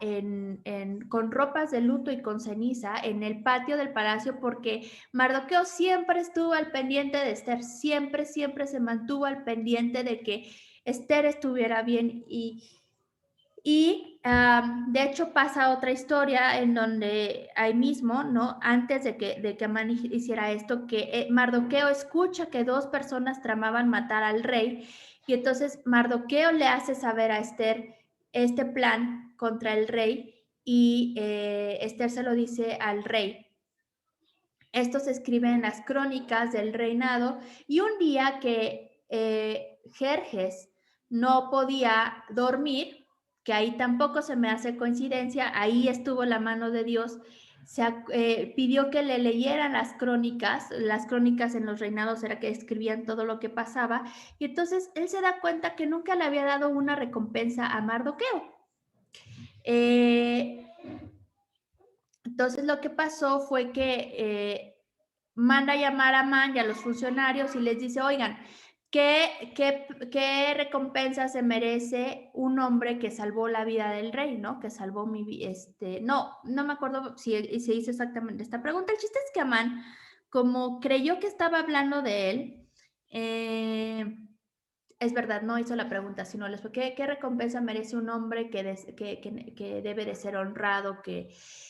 con ropas de luto y con ceniza en el patio del palacio porque Mardoqueo siempre estuvo al pendiente de Esther, siempre se mantuvo al pendiente de que Esther estuviera bien de hecho pasa otra historia en donde ahí mismo, ¿no? Antes de que Amán hiciera esto, que Mardoqueo escucha que dos personas tramaban matar al rey y entonces Mardoqueo le hace saber a Esther este plan contra el rey y Esther se lo dice al rey. Esto se escribe en las crónicas del reinado y un día que Jerjes no podía dormir, que ahí tampoco se me hace coincidencia, ahí estuvo la mano de Dios, pidió que le leyeran las crónicas en los reinados era que escribían todo lo que pasaba, y entonces él se da cuenta que nunca le había dado una recompensa a Mardoqueo. Entonces lo que pasó fue que manda a llamar a Amán y a los funcionarios y les dice, oigan, ¿qué recompensa se merece un hombre que salvó la vida del rey, ¿no? Que salvó mi vida, no me acuerdo si se hizo exactamente esta pregunta. El chiste es que Amán, como creyó que estaba hablando de él, es verdad, no hizo la pregunta, sino les fue, ¿qué recompensa merece un hombre que debe de ser honrado?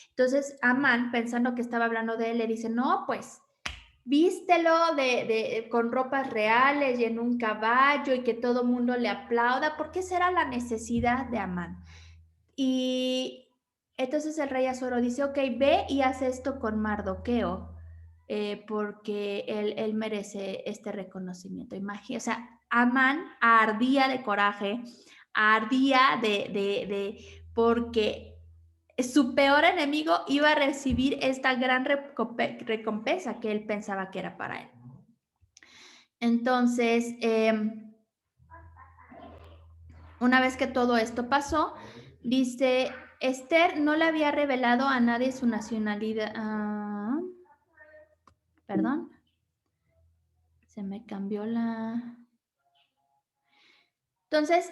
Entonces, Amán, pensando que estaba hablando de él, le dice, no, pues, vístelo con ropas reales y en un caballo y que todo mundo le aplauda, porque esa era la necesidad de Amán. Y entonces el rey Asuero dice, ok, ve y haz esto con Mardoqueo, porque él merece este reconocimiento. Imagínate, o sea, Amán ardía de coraje, ardía porque su peor enemigo iba a recibir esta gran recompensa que él pensaba que era para él. Entonces, una vez que todo esto pasó, dice, Esther no le había revelado a nadie su nacionalidad. Perdón. Se me cambió la... Entonces,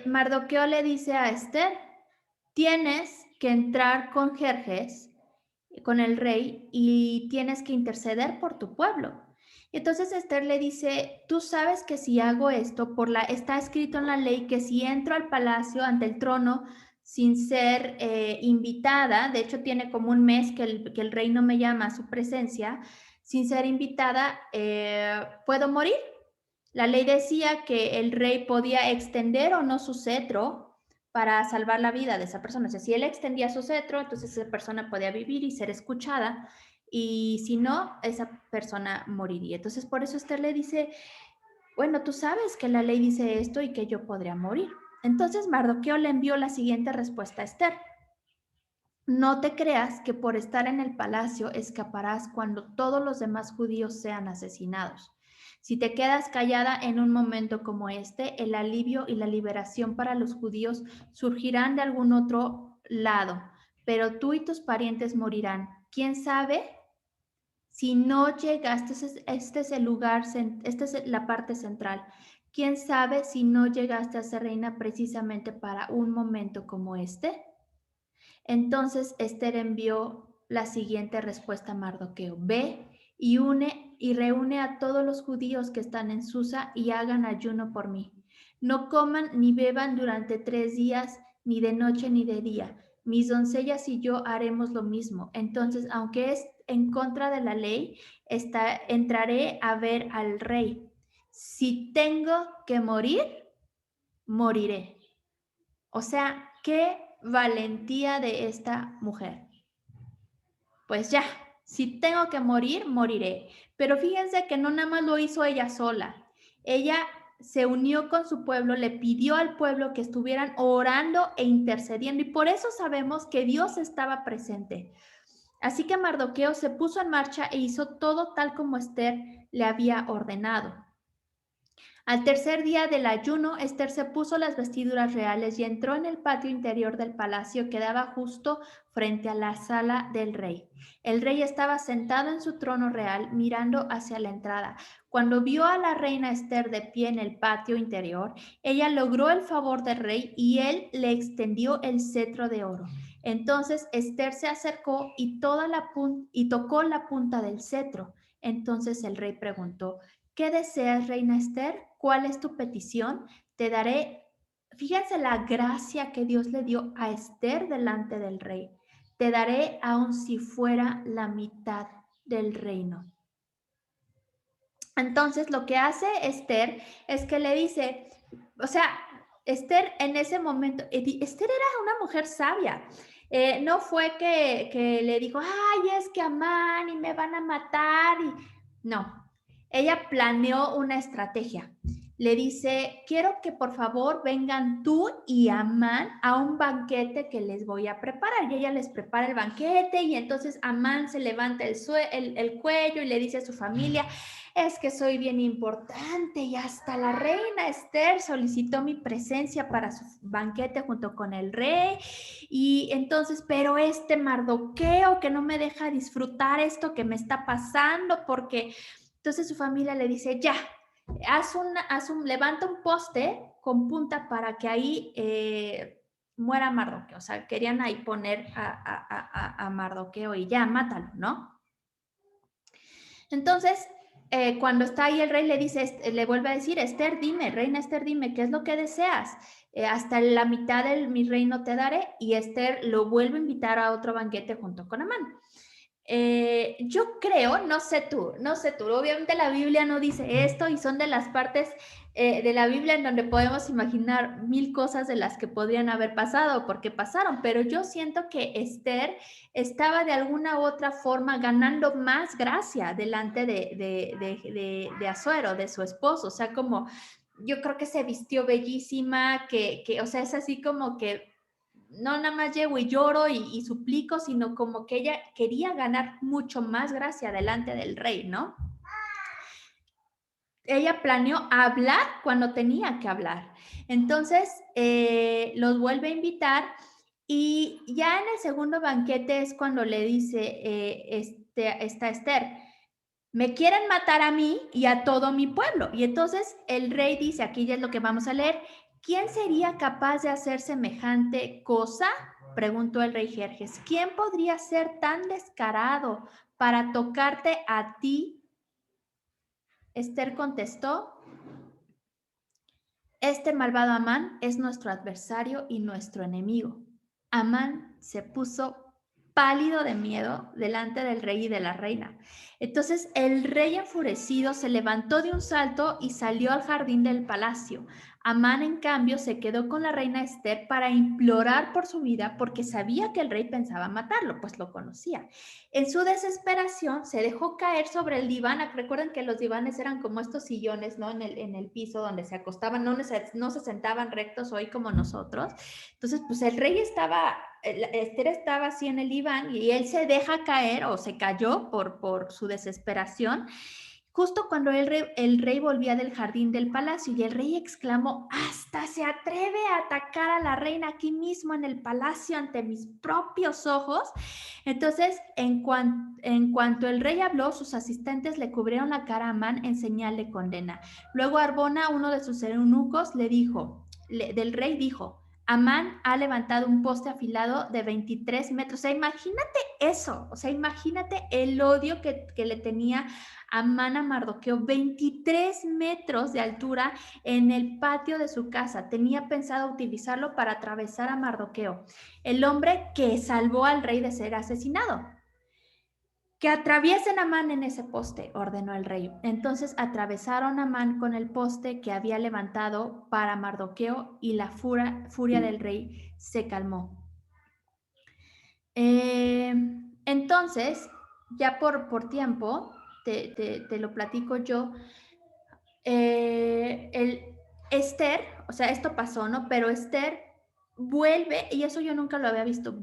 Mardoqueo le dice a Esther, tienes que entrar con Jerjes, con el rey, y tienes que interceder por tu pueblo. Y entonces Esther le dice, tú sabes que si hago esto, está escrito en la ley que si entro al palacio ante el trono sin ser invitada, de hecho tiene como un mes que el rey no me llama a su presencia, sin ser invitada, puedo morir. La ley decía que el rey podía extender o no su cetro para salvar la vida de esa persona. O sea, si él extendía su cetro, entonces esa persona podía vivir y ser escuchada, y si no, esa persona moriría. Entonces, por eso Esther le dice, bueno, tú sabes que la ley dice esto y que yo podría morir. Entonces, Mardoqueo le envió la siguiente respuesta a Esther. No te creas que por estar en el palacio escaparás cuando todos los demás judíos sean asesinados. Si te quedas callada en un momento como este, el alivio y la liberación para los judíos surgirán de algún otro lado, pero tú y tus parientes morirán. ¿Quién sabe? Si no llegaste, este es el lugar, esta es la parte central. ¿Quién sabe si no llegaste a ser reina precisamente para un momento como este? Entonces Esther envió la siguiente respuesta a Mardoqueo: ve y reúne a todos los judíos que están en Susa y hagan ayuno por mí. No coman ni beban durante 3 días, ni de noche ni de día. Mis doncellas y yo haremos lo mismo. Entonces, aunque es en contra de la ley, entraré a ver al rey. Si tengo que morir, moriré. O sea, qué valentía de esta mujer. Pues ya, si tengo que morir, moriré. Pero fíjense que no nada más lo hizo ella sola. Ella se unió con su pueblo, le pidió al pueblo que estuvieran orando e intercediendo, y por eso sabemos que Dios estaba presente. Así que Mardoqueo se puso en marcha e hizo todo tal como Esther le había ordenado. Al tercer día del ayuno, Esther se puso las vestiduras reales y entró en el patio interior del palacio que daba justo frente a la sala del rey. El rey estaba sentado en su trono real mirando hacia la entrada. Cuando vio a la reina Esther de pie en el patio interior, ella logró el favor del rey y él le extendió el cetro de oro. Entonces Esther se acercó y tocó la punta del cetro. Entonces el rey preguntó: ¿qué deseas, reina Esther? ¿Cuál es tu petición? Te daré, fíjense la gracia que Dios le dio a Esther delante del rey. Te daré aun si fuera la mitad del reino. Entonces lo que hace Esther es que le dice, o sea, Esther en ese momento, Esther era una mujer sabia. No fue que le dijo, ay, es que Amán y me van a matar. No, ella planeó una estrategia. Le dice, quiero que por favor vengan tú y Amán a un banquete que les voy a preparar. Y ella les prepara el banquete y entonces Amán se levanta el cuello y le dice a su familia, es que soy bien importante y hasta la reina Esther solicitó mi presencia para su banquete junto con el rey. Y entonces, pero este Mardoqueo que no me deja disfrutar esto que me está pasando, porque entonces su familia le dice, ya, levanta un poste con punta para que ahí muera Mardoqueo. O sea, querían ahí poner a Mardoqueo y ya, mátalo, ¿no? Entonces, cuando está ahí el rey le dice, le vuelve a decir, Esther, dime, reina Esther, dime, ¿qué es lo que deseas? Hasta la mitad de mi reino te daré. Y Esther lo vuelve a invitar a otro banquete junto con Amán. Yo creo, no sé tú, obviamente la Biblia no dice esto y son de las partes de la Biblia en donde podemos imaginar mil cosas de las que podrían haber pasado porque pasaron, pero yo siento que Esther estaba de alguna u otra forma ganando más gracia delante de Asuero, de su esposo, o sea, como yo creo que se vistió bellísima, o sea, es así como que no nada más llego y lloro y suplico, sino como que ella quería ganar mucho más gracia delante del rey, ¿no? Ella planeó hablar cuando tenía que hablar. Entonces, los vuelve a invitar y ya en el segundo banquete es cuando le dice esta Esther, me quieren matar a mí y a todo mi pueblo. Y entonces el rey dice, aquí ya es lo que vamos a leer, ¿quién sería capaz de hacer semejante cosa? Preguntó el rey Jerjes. ¿Quién podría ser tan descarado para tocarte a ti? Esther contestó, este malvado Amán es nuestro adversario y nuestro enemigo. Amán se puso pálido de miedo delante del rey y de la reina. Entonces el rey enfurecido se levantó de un salto y salió al jardín del palacio. Amán, en cambio, se quedó con la reina Esther para implorar por su vida porque sabía que el rey pensaba matarlo, pues lo conocía. En su desesperación se dejó caer sobre el diván. Recuerden que los divanes eran como estos sillones, ¿no? En el piso donde se acostaban, no se sentaban rectos hoy como nosotros. Entonces, pues el rey Esther estaba así en el diván y él se deja caer o se cayó por su desesperación. Justo cuando el rey volvía del jardín del palacio y el rey exclamó, hasta se atreve a atacar a la reina aquí mismo en el palacio ante mis propios ojos. Entonces, en cuanto el rey habló, sus asistentes le cubrieron la cara a Amán en señal de condena. Luego Arbona, uno de sus eunucos, del rey dijo, Amán ha levantado un poste afilado de 23 metros. O sea, imagínate eso. O sea, imagínate el odio que le tenía Amán a Mardoqueo. 23 metros de altura en el patio de su casa. Tenía pensado utilizarlo para atravesar a Mardoqueo, el hombre que salvó al rey de ser asesinado. Que atraviesen a Amán en ese poste, ordenó el rey. Entonces atravesaron a Amán con el poste que había levantado para Mardoqueo y la furia del rey se calmó. Entonces, ya por tiempo, te lo platico yo, Esther, o sea, esto pasó, ¿no? Pero Esther vuelve, y eso yo nunca lo había visto,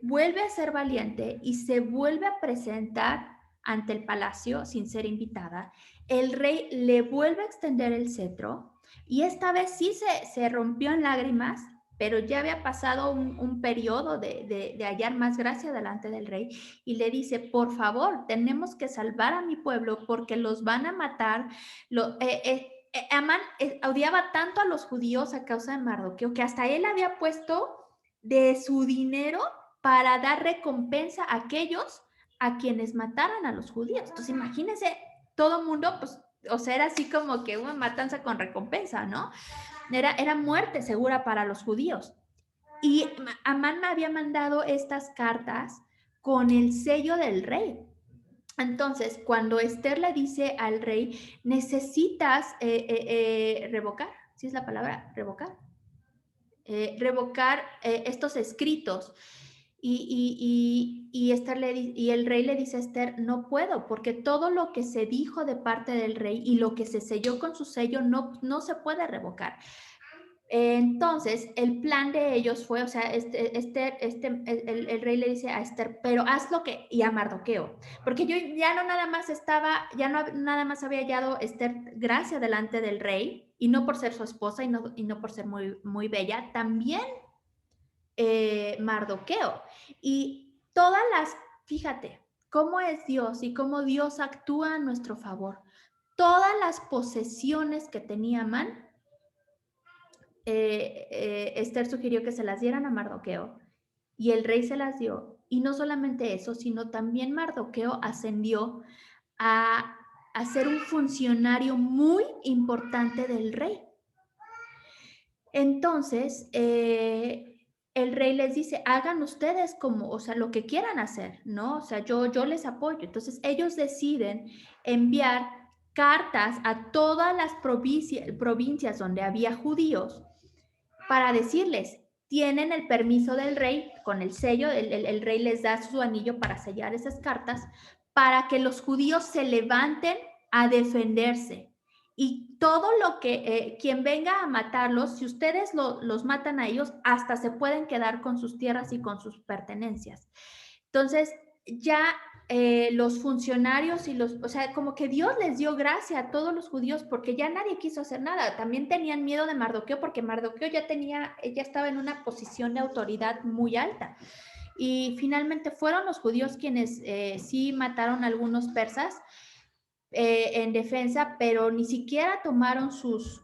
vuelve a ser valiente y se vuelve a presentar ante el palacio sin ser invitada. El rey le vuelve a extender el cetro y esta vez sí se rompió en lágrimas, pero ya había pasado un periodo de hallar más gracia delante del rey y le dice, por favor, tenemos que salvar a mi pueblo porque los van a matar. Amán odiaba tanto a los judíos a causa de Mardoqueo que hasta él había puesto de su dinero para dar recompensa a aquellos a quienes mataran a los judíos. Entonces, imagínense, todo mundo, pues, o sea, era así como que una matanza con recompensa, ¿no? Era muerte segura para los judíos. Y Amán me había mandado estas cartas con el sello del rey. Entonces, cuando Esther le dice al rey, necesitas revocar, ¿sí es la palabra? Revocar. revocar estos escritos. Y el rey le dice a Esther, no puedo, porque todo lo que se dijo de parte del rey y lo que se selló con su sello no se puede revocar. Entonces, el plan de ellos fue, o sea, el rey le dice a Esther, pero haz lo que, y a Mardoqueo, porque yo ya no nada más nada más había hallado Esther gracia delante del rey, y no por ser su esposa y no por ser muy, muy bella, también Mardoqueo. Y fíjate, cómo es Dios y cómo Dios actúa a nuestro favor. Todas las posesiones que tenía Amán, Esther sugirió que se las dieran a Mardoqueo y el rey se las dio. Y no solamente eso, sino también Mardoqueo ascendió a ser un funcionario muy importante del rey. Entonces, el rey les dice, hagan ustedes como, o sea, lo que quieran hacer, ¿no? O sea, yo les apoyo. Entonces, ellos deciden enviar cartas a todas las provincias donde había judíos para decirles, tienen el permiso del rey con el sello, el rey les da su anillo para sellar esas cartas, para que los judíos se levanten a defenderse. Y todo lo que, quien venga a matarlos, si ustedes los matan a ellos, hasta se pueden quedar con sus tierras y con sus pertenencias. Entonces, ya los funcionarios o sea, como que Dios les dio gracia a todos los judíos porque ya nadie quiso hacer nada. También tenían miedo de Mardoqueo porque Mardoqueo ya estaba en una posición de autoridad muy alta. Y finalmente fueron los judíos quienes sí mataron a algunos persas en defensa, pero ni siquiera tomaron sus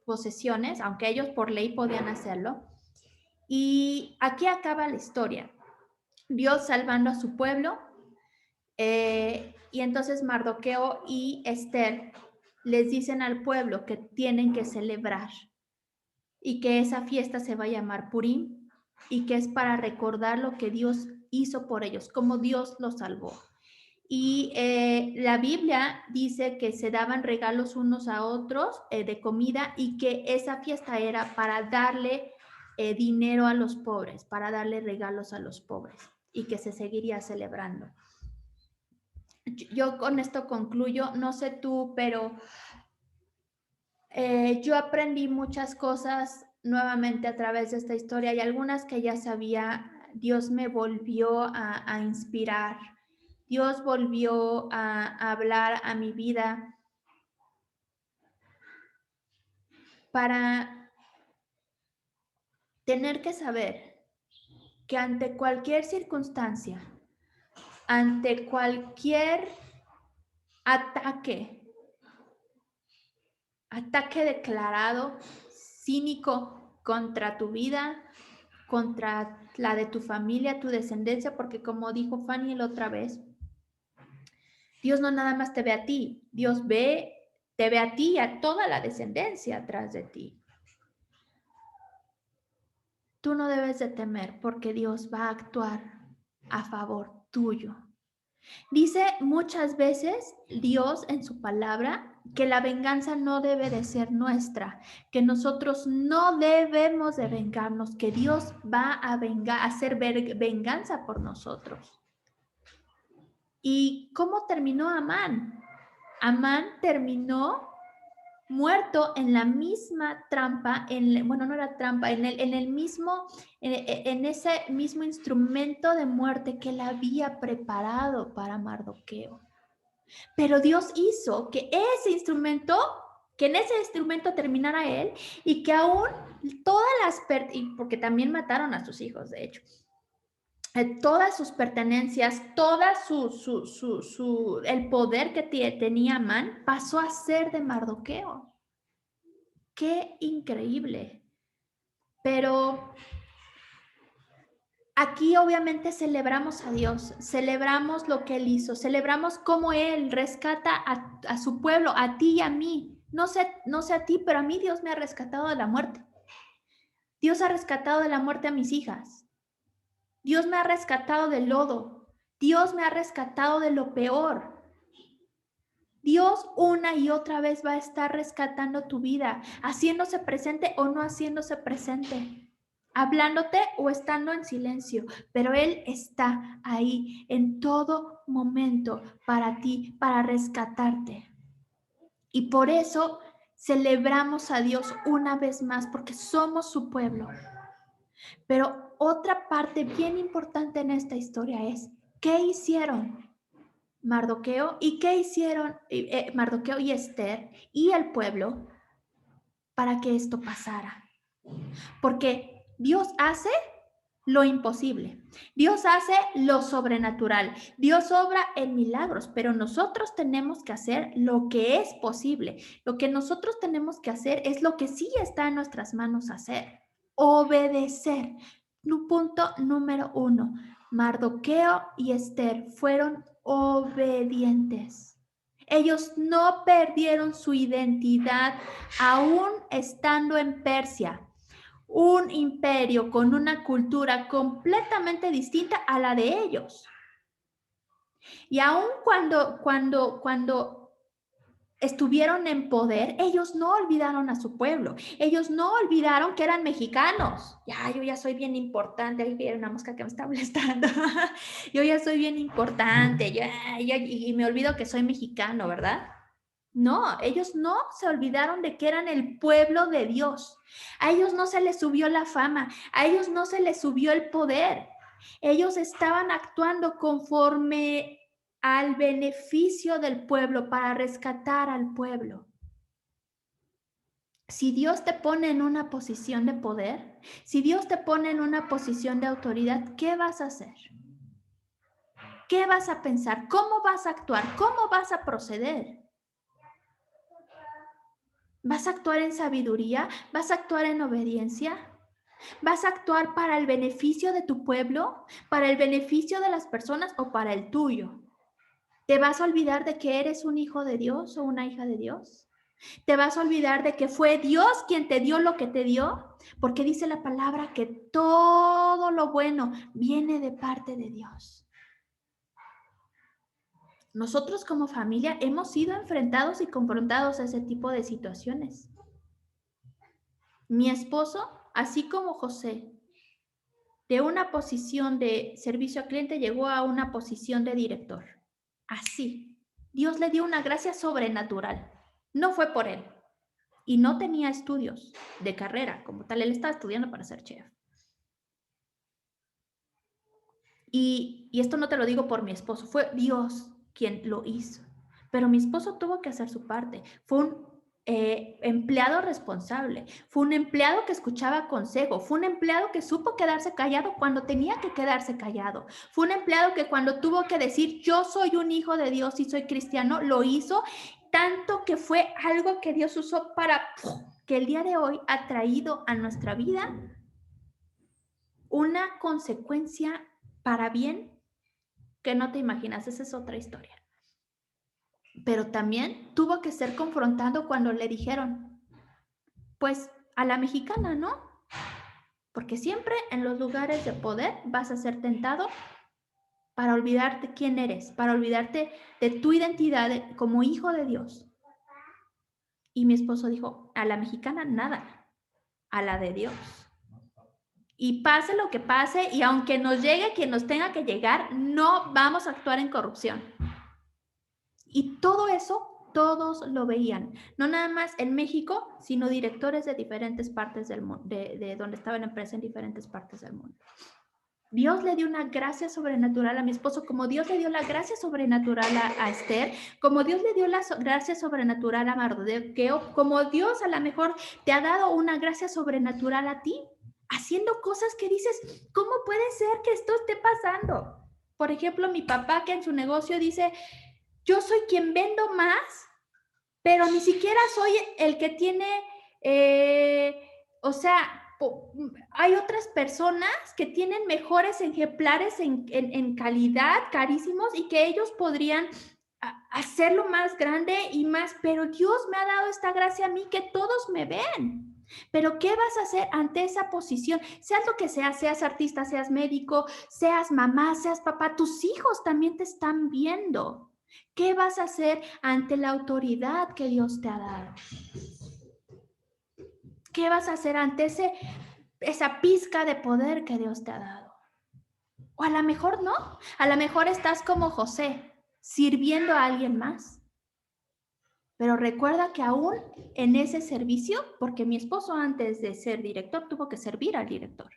posesiones, aunque ellos por ley podían hacerlo. Y aquí acaba la historia. Dios salvando a su pueblo. Y entonces Mardoqueo y Esther les dicen al pueblo que tienen que celebrar y que esa fiesta se va a llamar Purim y que es para recordar lo que Dios hizo por ellos, cómo Dios los salvó. Y la Biblia dice que se daban regalos unos a otros de comida y que esa fiesta era para darle dinero a los pobres, para darle regalos a los pobres y que se seguiría celebrando. Yo con esto concluyo, no sé tú, pero yo aprendí muchas cosas nuevamente a través de esta historia y algunas que ya sabía, Dios me volvió a inspirar, Dios volvió a hablar a mi vida para tener que saber que ante cualquier circunstancia, ante cualquier ataque declarado, cínico contra tu vida, contra la de tu familia, tu descendencia, porque como dijo Fanny la otra vez, Dios no nada más te ve a ti, Dios te ve a ti y a toda la descendencia atrás de ti. Tú no debes de temer porque Dios va a actuar a favor tuyo. Dice muchas veces Dios en su palabra que la venganza no debe de ser nuestra, que nosotros no debemos de vengarnos, que Dios va a hacer venganza por nosotros. ¿Y cómo terminó Amán? Amán terminó muerto en la misma trampa, bueno, no era trampa, en ese mismo instrumento de muerte que él había preparado para Mardoqueo. Pero Dios hizo que en ese instrumento terminara él y que aún porque también mataron a sus hijos, de hecho, todas sus pertenencias, el poder que tenía Amán pasó a ser de Mardoqueo. ¡Qué increíble! Pero aquí obviamente celebramos a Dios, celebramos lo que Él hizo, celebramos cómo Él rescata a su pueblo, a ti y a mí. No sé a ti, pero a mí Dios me ha rescatado de la muerte. Dios ha rescatado de la muerte a mis hijas. Dios me ha rescatado del lodo. Dios me ha rescatado de lo peor. Dios una y otra vez va a estar rescatando tu vida, haciéndose presente o no haciéndose presente. hablándote o estando en silencio, pero Él está ahí en todo momento para ti, para rescatarte. Y por eso celebramos a Dios una vez más, porque somos su pueblo. Pero otra parte bien importante en esta historia es, ¿qué hicieron Mardoqueo y qué hicieron Mardoqueo y Esther y el pueblo para que esto pasara? Porque Dios hace lo imposible. Dios hace lo sobrenatural. Dios obra en milagros, pero nosotros tenemos que hacer lo que es posible. Lo que nosotros tenemos que hacer es lo que sí está en nuestras manos hacer. Obedecer. Punto número 1. Mardoqueo y Esther fueron obedientes. Ellos no perdieron su identidad aún estando en Persia, un imperio con una cultura completamente distinta a la de ellos. Y aun cuando estuvieron en poder, ellos no olvidaron a su pueblo. Ellos no olvidaron que eran mexicanos. Yo ya soy bien importante. Ahí viene una mosca que me está molestando. Yo ya soy bien importante. Y me olvido que soy mexicano, ¿verdad? No, ellos no se olvidaron de que eran el pueblo de Dios. A ellos no se les subió la fama, a ellos no se les subió el poder. Ellos estaban actuando conforme al beneficio del pueblo para rescatar al pueblo. Si Dios te pone en una posición de poder, si Dios te pone en una posición de autoridad, ¿qué vas a hacer? ¿Qué vas a pensar? ¿Cómo vas a actuar? ¿Cómo vas a proceder? ¿Vas a actuar en sabiduría? ¿Vas a actuar en obediencia? ¿Vas a actuar para el beneficio de tu pueblo, para el beneficio de las personas o para el tuyo? ¿Te vas a olvidar de que eres un hijo de Dios o una hija de Dios? ¿Te vas a olvidar de que fue Dios quien te dio lo que te dio? Porque dice la palabra que todo lo bueno viene de parte de Dios. Nosotros como familia hemos sido enfrentados y confrontados a ese tipo de situaciones. Mi esposo, así como José, de una posición de servicio al cliente llegó a una posición de director. Así. Dios le dio una gracia sobrenatural. No fue por él. Y no tenía estudios de carrera como tal. Él estaba estudiando para ser chef. Y esto no te lo digo por mi esposo. Fue Dios quien lo hizo. Pero mi esposo tuvo que hacer su parte. Fue un empleado responsable, fue un empleado que escuchaba consejo, fue un empleado que supo quedarse callado cuando tenía que quedarse callado, fue un empleado que cuando tuvo que decir yo soy un hijo de Dios y soy cristiano, lo hizo, tanto que fue algo que Dios usó para que el día de hoy ha traído a nuestra vida una consecuencia para bien que no te imaginas. Esa es otra historia. Pero también tuvo que ser confrontado cuando le dijeron, pues a la mexicana, ¿no? Porque siempre en los lugares de poder vas a ser tentado para olvidarte quién eres, para olvidarte de tu identidad como hijo de Dios. Y mi esposo dijo, a la mexicana nada, a la de Dios. Y pase lo que pase, y aunque nos llegue quien nos tenga que llegar, no vamos a actuar en corrupción. Y todo eso todos lo veían, no nada más en México, sino directores de diferentes partes del mundo, de donde estaba la empresa en diferentes partes del mundo. Dios le dio una gracia sobrenatural a mi esposo, como Dios le dio la gracia sobrenatural a Esther, como Dios le dio la gracia sobrenatural a Mardoqueo, como Dios a lo mejor te ha dado una gracia sobrenatural a ti, haciendo cosas que dices, ¿cómo puede ser que esto esté pasando? Por ejemplo, mi papá que en su negocio dice, yo soy quien vendo más, pero ni siquiera soy el que tiene, hay otras personas que tienen mejores ejemplares en calidad, carísimos, y que ellos podrían hacerlo más grande y más, pero Dios me ha dado esta gracia a mí que todos me ven. Pero ¿qué vas a hacer ante esa posición? Seas lo que seas, seas artista, seas médico, seas mamá, seas papá, tus hijos también te están viendo. ¿Qué vas a hacer ante la autoridad que Dios te ha dado? ¿Qué vas a hacer ante esa pizca de poder que Dios te ha dado. O a lo mejor no, a lo mejor estás como José, sirviendo a alguien más. Pero recuerda que aún en ese servicio, porque mi esposo antes de ser director tuvo que servir al director.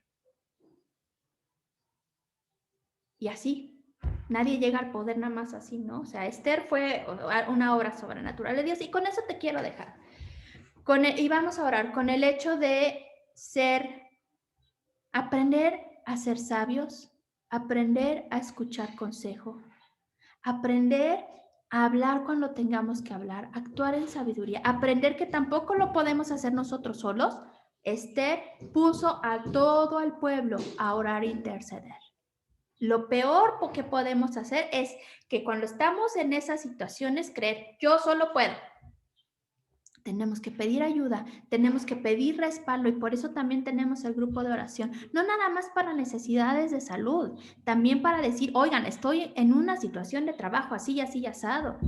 Y así, nadie llega al poder nada más así, ¿no? O sea, Esther fue una obra sobrenatural de Dios y con eso te quiero dejar. Y vamos a orar con el hecho de aprender a ser sabios, aprender a escuchar consejo, aprender a hablar cuando tengamos que hablar, actuar en sabiduría, aprender que tampoco lo podemos hacer nosotros solos. Esther puso a todo el pueblo a orar e interceder. Lo peor que podemos hacer es que cuando estamos en esas situaciones creer, yo solo puedo. Tenemos que pedir ayuda, tenemos que pedir respaldo y por eso también tenemos el grupo de oración. No nada más para necesidades de salud, también para decir, oigan, estoy en una situación de trabajo así y así y asado.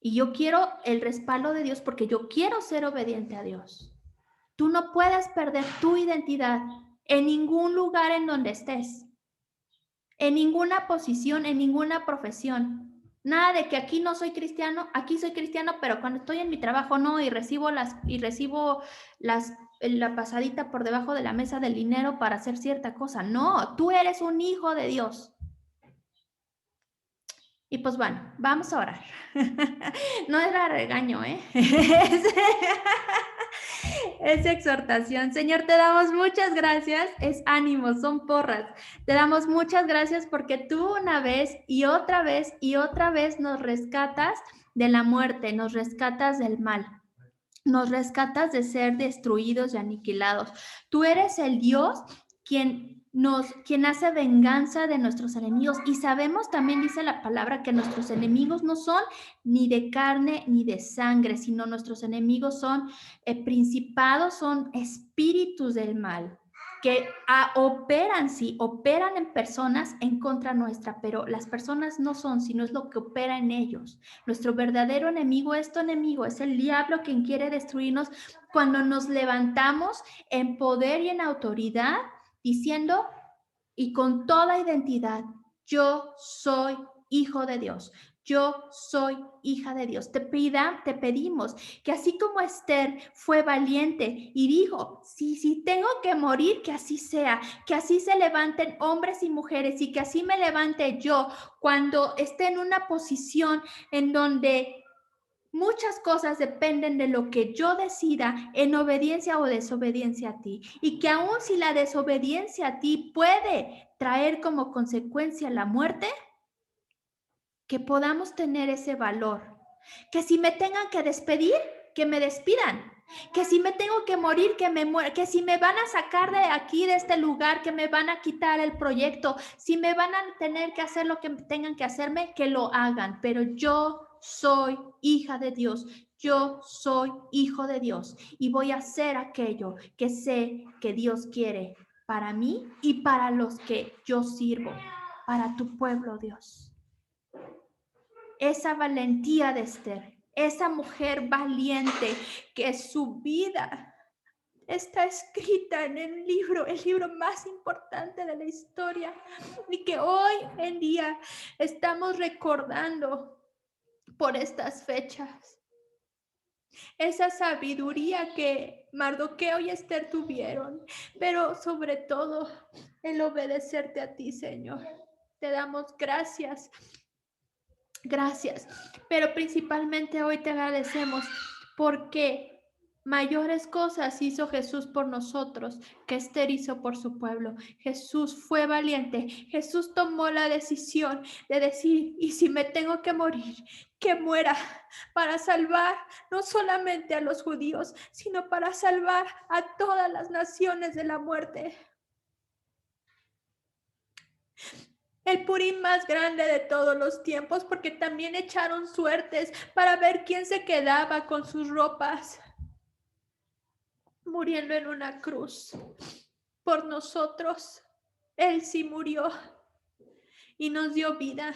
Y yo quiero el respaldo de Dios porque yo quiero ser obediente a Dios. Tú no puedes perder tu identidad en ningún lugar en donde estés, en ninguna posición, en ninguna profesión. Nada de que aquí no soy cristiano, aquí soy cristiano, pero cuando estoy en mi trabajo no y recibo la pasadita por debajo de la mesa del dinero para hacer cierta cosa. No, tú eres un hijo de Dios. Y pues bueno, vamos a orar. No era regaño, ¿eh? Es exhortación. Señor, te damos muchas gracias. Es ánimo, son porras. Te damos muchas gracias porque tú una vez y otra vez y otra vez nos rescatas de la muerte, nos rescatas del mal. Nos rescatas de ser destruidos y aniquilados. Tú eres el Dios quien hace venganza de nuestros enemigos. Y sabemos, también dice la palabra, que nuestros enemigos no son ni de carne ni de sangre, sino nuestros enemigos son principados, son espíritus del mal que operan en personas en contra nuestra, pero las personas no son, sino es lo que opera en ellos. Nuestro verdadero enemigo es tu enemigo, es el diablo quien quiere destruirnos cuando nos levantamos en poder y en autoridad, diciendo y con toda identidad, yo soy hijo de Dios. Yo soy hija de Dios. Te pedimos que así como Esther fue valiente y dijo, si tengo que morir, que así sea, que así se levanten hombres y mujeres y que así me levante yo cuando esté en una posición en donde muchas cosas dependen de lo que yo decida en obediencia o desobediencia a ti. Y que aun si la desobediencia a ti puede traer como consecuencia la muerte, que podamos tener ese valor. Que si me tengan que despedir, que me despidan. Que si me tengo que morir, que me muera. Que si me van a sacar de aquí, de este lugar, que me van a quitar el proyecto. Si me van a tener que hacer lo que tengan que hacerme, que lo hagan. Pero yo soy hija de Dios. Yo soy hijo de Dios. Y voy a hacer aquello que sé que Dios quiere para mí y para los que yo sirvo. Para tu pueblo, Dios. Esa valentía de Esther, esa mujer valiente que su vida está escrita en el libro más importante de la historia y que hoy en día estamos recordando por estas fechas. Esa sabiduría que Mardoqueo y Esther tuvieron, pero sobre todo el obedecerte a ti, Señor. Te damos gracias. Gracias, pero principalmente hoy te agradecemos porque mayores cosas hizo Jesús por nosotros que Esther hizo por su pueblo. Jesús fue valiente, Jesús tomó la decisión de decir, y si me tengo que morir, que muera para salvar no solamente a los judíos, sino para salvar a todas las naciones de la muerte. El Purim más grande de todos los tiempos, porque también echaron suertes para ver quién se quedaba con sus ropas, muriendo en una cruz por nosotros. Él sí murió y nos dio vida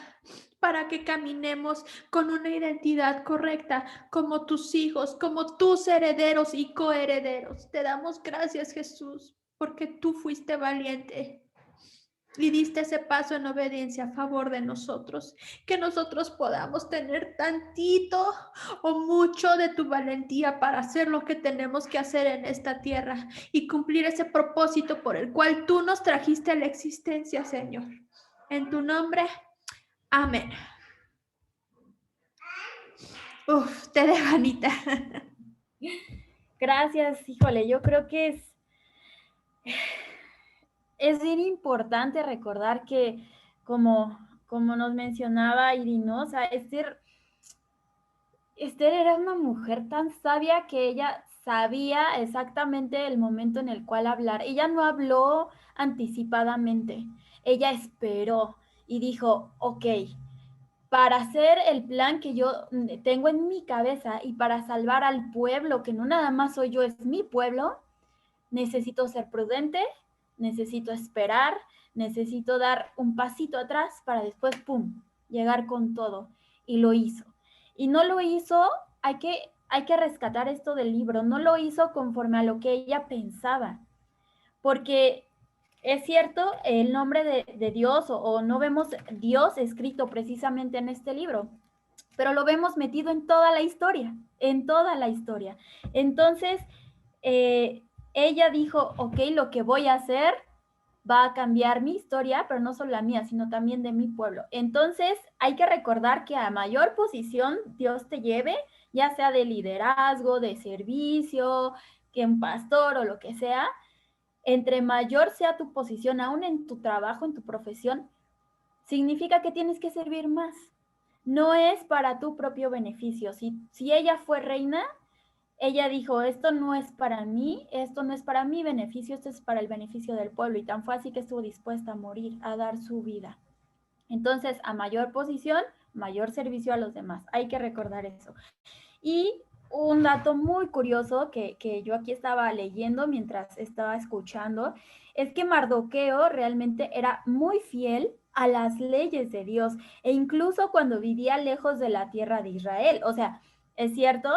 para que caminemos con una identidad correcta como tus hijos, como tus herederos y coherederos. Te damos gracias, Jesús, porque tú fuiste valiente y diste ese paso en obediencia a favor de nosotros, que nosotros podamos tener tantito o mucho de tu valentía para hacer lo que tenemos que hacer en esta tierra y cumplir ese propósito por el cual tú nos trajiste a la existencia, Señor. En tu nombre, amén. Uf, te dejo, Anita. Gracias, híjole, yo creo que es bien importante recordar que, como nos mencionaba Irino, o sea, Esther era una mujer tan sabia que ella sabía exactamente el momento en el cual hablar. Ella no habló anticipadamente, ella esperó y dijo, ok, para hacer el plan que yo tengo en mi cabeza y para salvar al pueblo, que no nada más soy yo, es mi pueblo, necesito ser prudente, necesito esperar, necesito dar un pasito atrás para después, ¡pum!, llegar con todo. Y lo hizo. Y no lo hizo, hay que rescatar esto del libro, no lo hizo conforme a lo que ella pensaba. Porque es cierto, el nombre de Dios o no vemos Dios escrito precisamente en este libro, pero lo vemos metido en toda la historia, en toda la historia. Entonces, ella dijo, ok, lo que voy a hacer va a cambiar mi historia, pero no solo la mía, sino también de mi pueblo. Entonces, hay que recordar que a mayor posición Dios te lleve, ya sea de liderazgo, de servicio, que un pastor o lo que sea, entre mayor sea tu posición, aún en tu trabajo, en tu profesión, significa que tienes que servir más. No es para tu propio beneficio. Si ella fue reina, ella dijo, esto no es para mí, esto no es para mi beneficio, esto es para el beneficio del pueblo. Y tan fue así que estuvo dispuesta a morir, a dar su vida. Entonces, a mayor posición, mayor servicio a los demás. Hay que recordar eso. Y un dato muy curioso que yo aquí estaba leyendo mientras estaba escuchando, es que Mardoqueo realmente era muy fiel a las leyes de Dios e incluso cuando vivía lejos de la tierra de Israel. O sea, es cierto,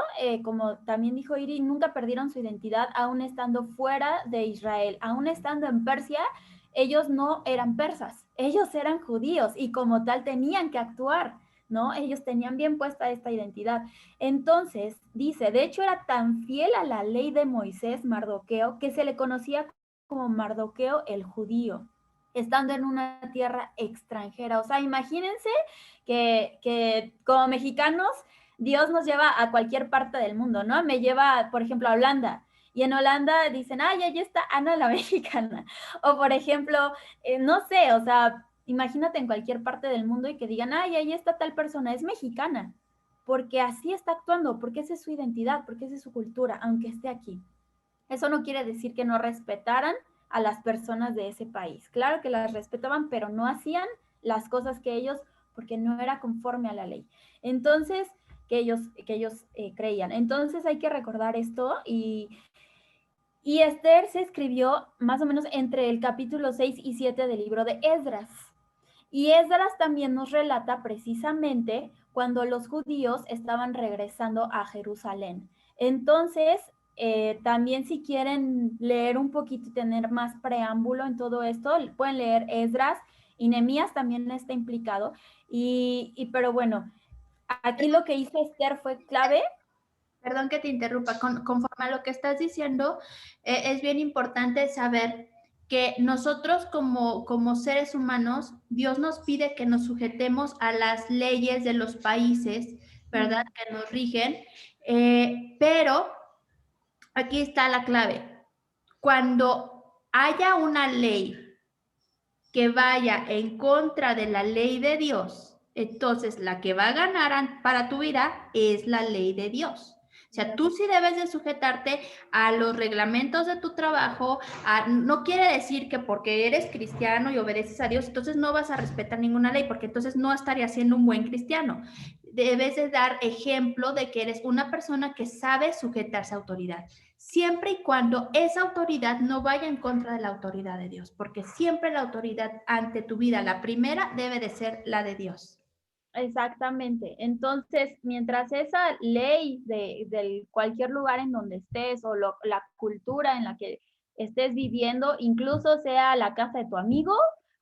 como también dijo Iri, nunca perdieron su identidad aún estando fuera de Israel, aún estando en Persia. Ellos no eran persas, ellos eran judíos y como tal tenían que actuar, ¿no? Ellos tenían bien puesta esta identidad. Entonces, dice, de hecho era tan fiel a la ley de Moisés, Mardoqueo, que se le conocía como Mardoqueo el judío, estando en una tierra extranjera. O sea, imagínense que como mexicanos, Dios nos lleva a cualquier parte del mundo, ¿no? Me lleva, por ejemplo, a Holanda. Y en Holanda dicen, ay, ahí está Ana la mexicana. O por ejemplo, no sé, o sea, imagínate en cualquier parte del mundo y que digan, ay, ahí está tal persona, es mexicana, porque así está actuando, porque esa es su identidad, porque esa es su cultura, aunque esté aquí. Eso no quiere decir que no respetaran a las personas de ese país. Claro que las respetaban, pero no hacían las cosas que ellos, porque no era conforme a la ley. Entonces, que ellos creían. Entonces hay que recordar esto y Esther se escribió más o menos entre el capítulo 6 y 7 del libro de Esdras. Y Esdras también nos relata precisamente cuando los judíos estaban regresando a Jerusalén. Entonces, también si quieren leer un poquito y tener más preámbulo en todo esto, pueden leer Esdras y Nehemías también está implicado. Pero bueno, aquí lo que hizo Esther fue clave. Perdón que te interrumpa, conforme a lo que estás diciendo, es bien importante saber que nosotros como seres humanos, Dios nos pide que nos sujetemos a las leyes de los países, ¿verdad? Que nos rigen, pero aquí está la clave. Cuando haya una ley que vaya en contra de la ley de Dios, entonces la que va a ganar para tu vida es la ley de Dios. O sea, tú sí debes de sujetarte a los reglamentos de tu trabajo. No quiere decir que porque eres cristiano y obedeces a Dios, entonces no vas a respetar ninguna ley, porque entonces no estarías siendo un buen cristiano. Debes de dar ejemplo de que eres una persona que sabe sujetarse a autoridad. siempre y cuando esa autoridad no vaya en contra de la autoridad de Dios, porque siempre la autoridad ante tu vida, la primera, debe de ser la de Dios. Exactamente. Entonces, mientras esa ley de cualquier lugar en donde estés o la cultura en la que estés viviendo, incluso sea la casa de tu amigo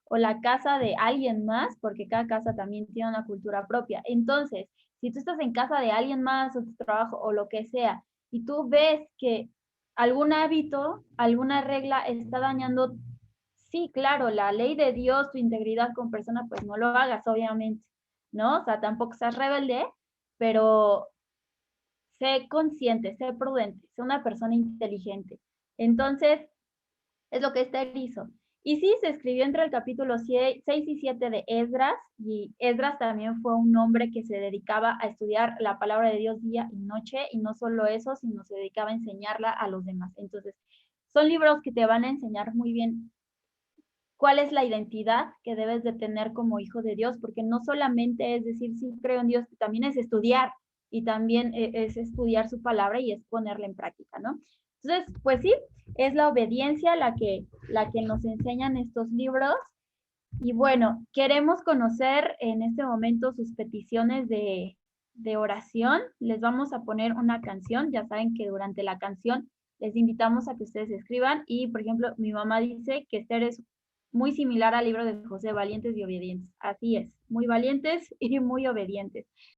o la casa de alguien más, porque cada casa también tiene una cultura propia. Entonces, si tú estás en casa de alguien más o tu trabajo o lo que sea, y tú ves que algún hábito, alguna regla está dañando, sí, claro, la ley de Dios, tu integridad como persona, pues no lo hagas, obviamente, ¿no? O sea, tampoco seas rebelde, pero sé consciente, sé prudente, sé una persona inteligente. Entonces, es lo que Esther hizo. Y sí, se escribió entre el capítulo 6 y 7 de Esdras, y Esdras también fue un hombre que se dedicaba a estudiar la palabra de Dios día y noche, y no solo eso, sino se dedicaba a enseñarla a los demás. Entonces, son libros que te van a enseñar muy bien cuál es la identidad que debes de tener como hijo de Dios, porque no solamente es decir, sí creo en Dios, también es estudiar y también es estudiar su palabra y es ponerla en práctica, ¿no? Entonces, pues sí, es la obediencia la que nos enseñan estos libros. Y bueno, queremos conocer en este momento sus peticiones de oración. Les vamos a poner una canción. Ya saben que durante la canción les invitamos a que ustedes escriban. Y, por ejemplo, mi mamá dice que Esther es muy similar al libro de José, Valientes y Obedientes. Así es, muy valientes y muy obedientes.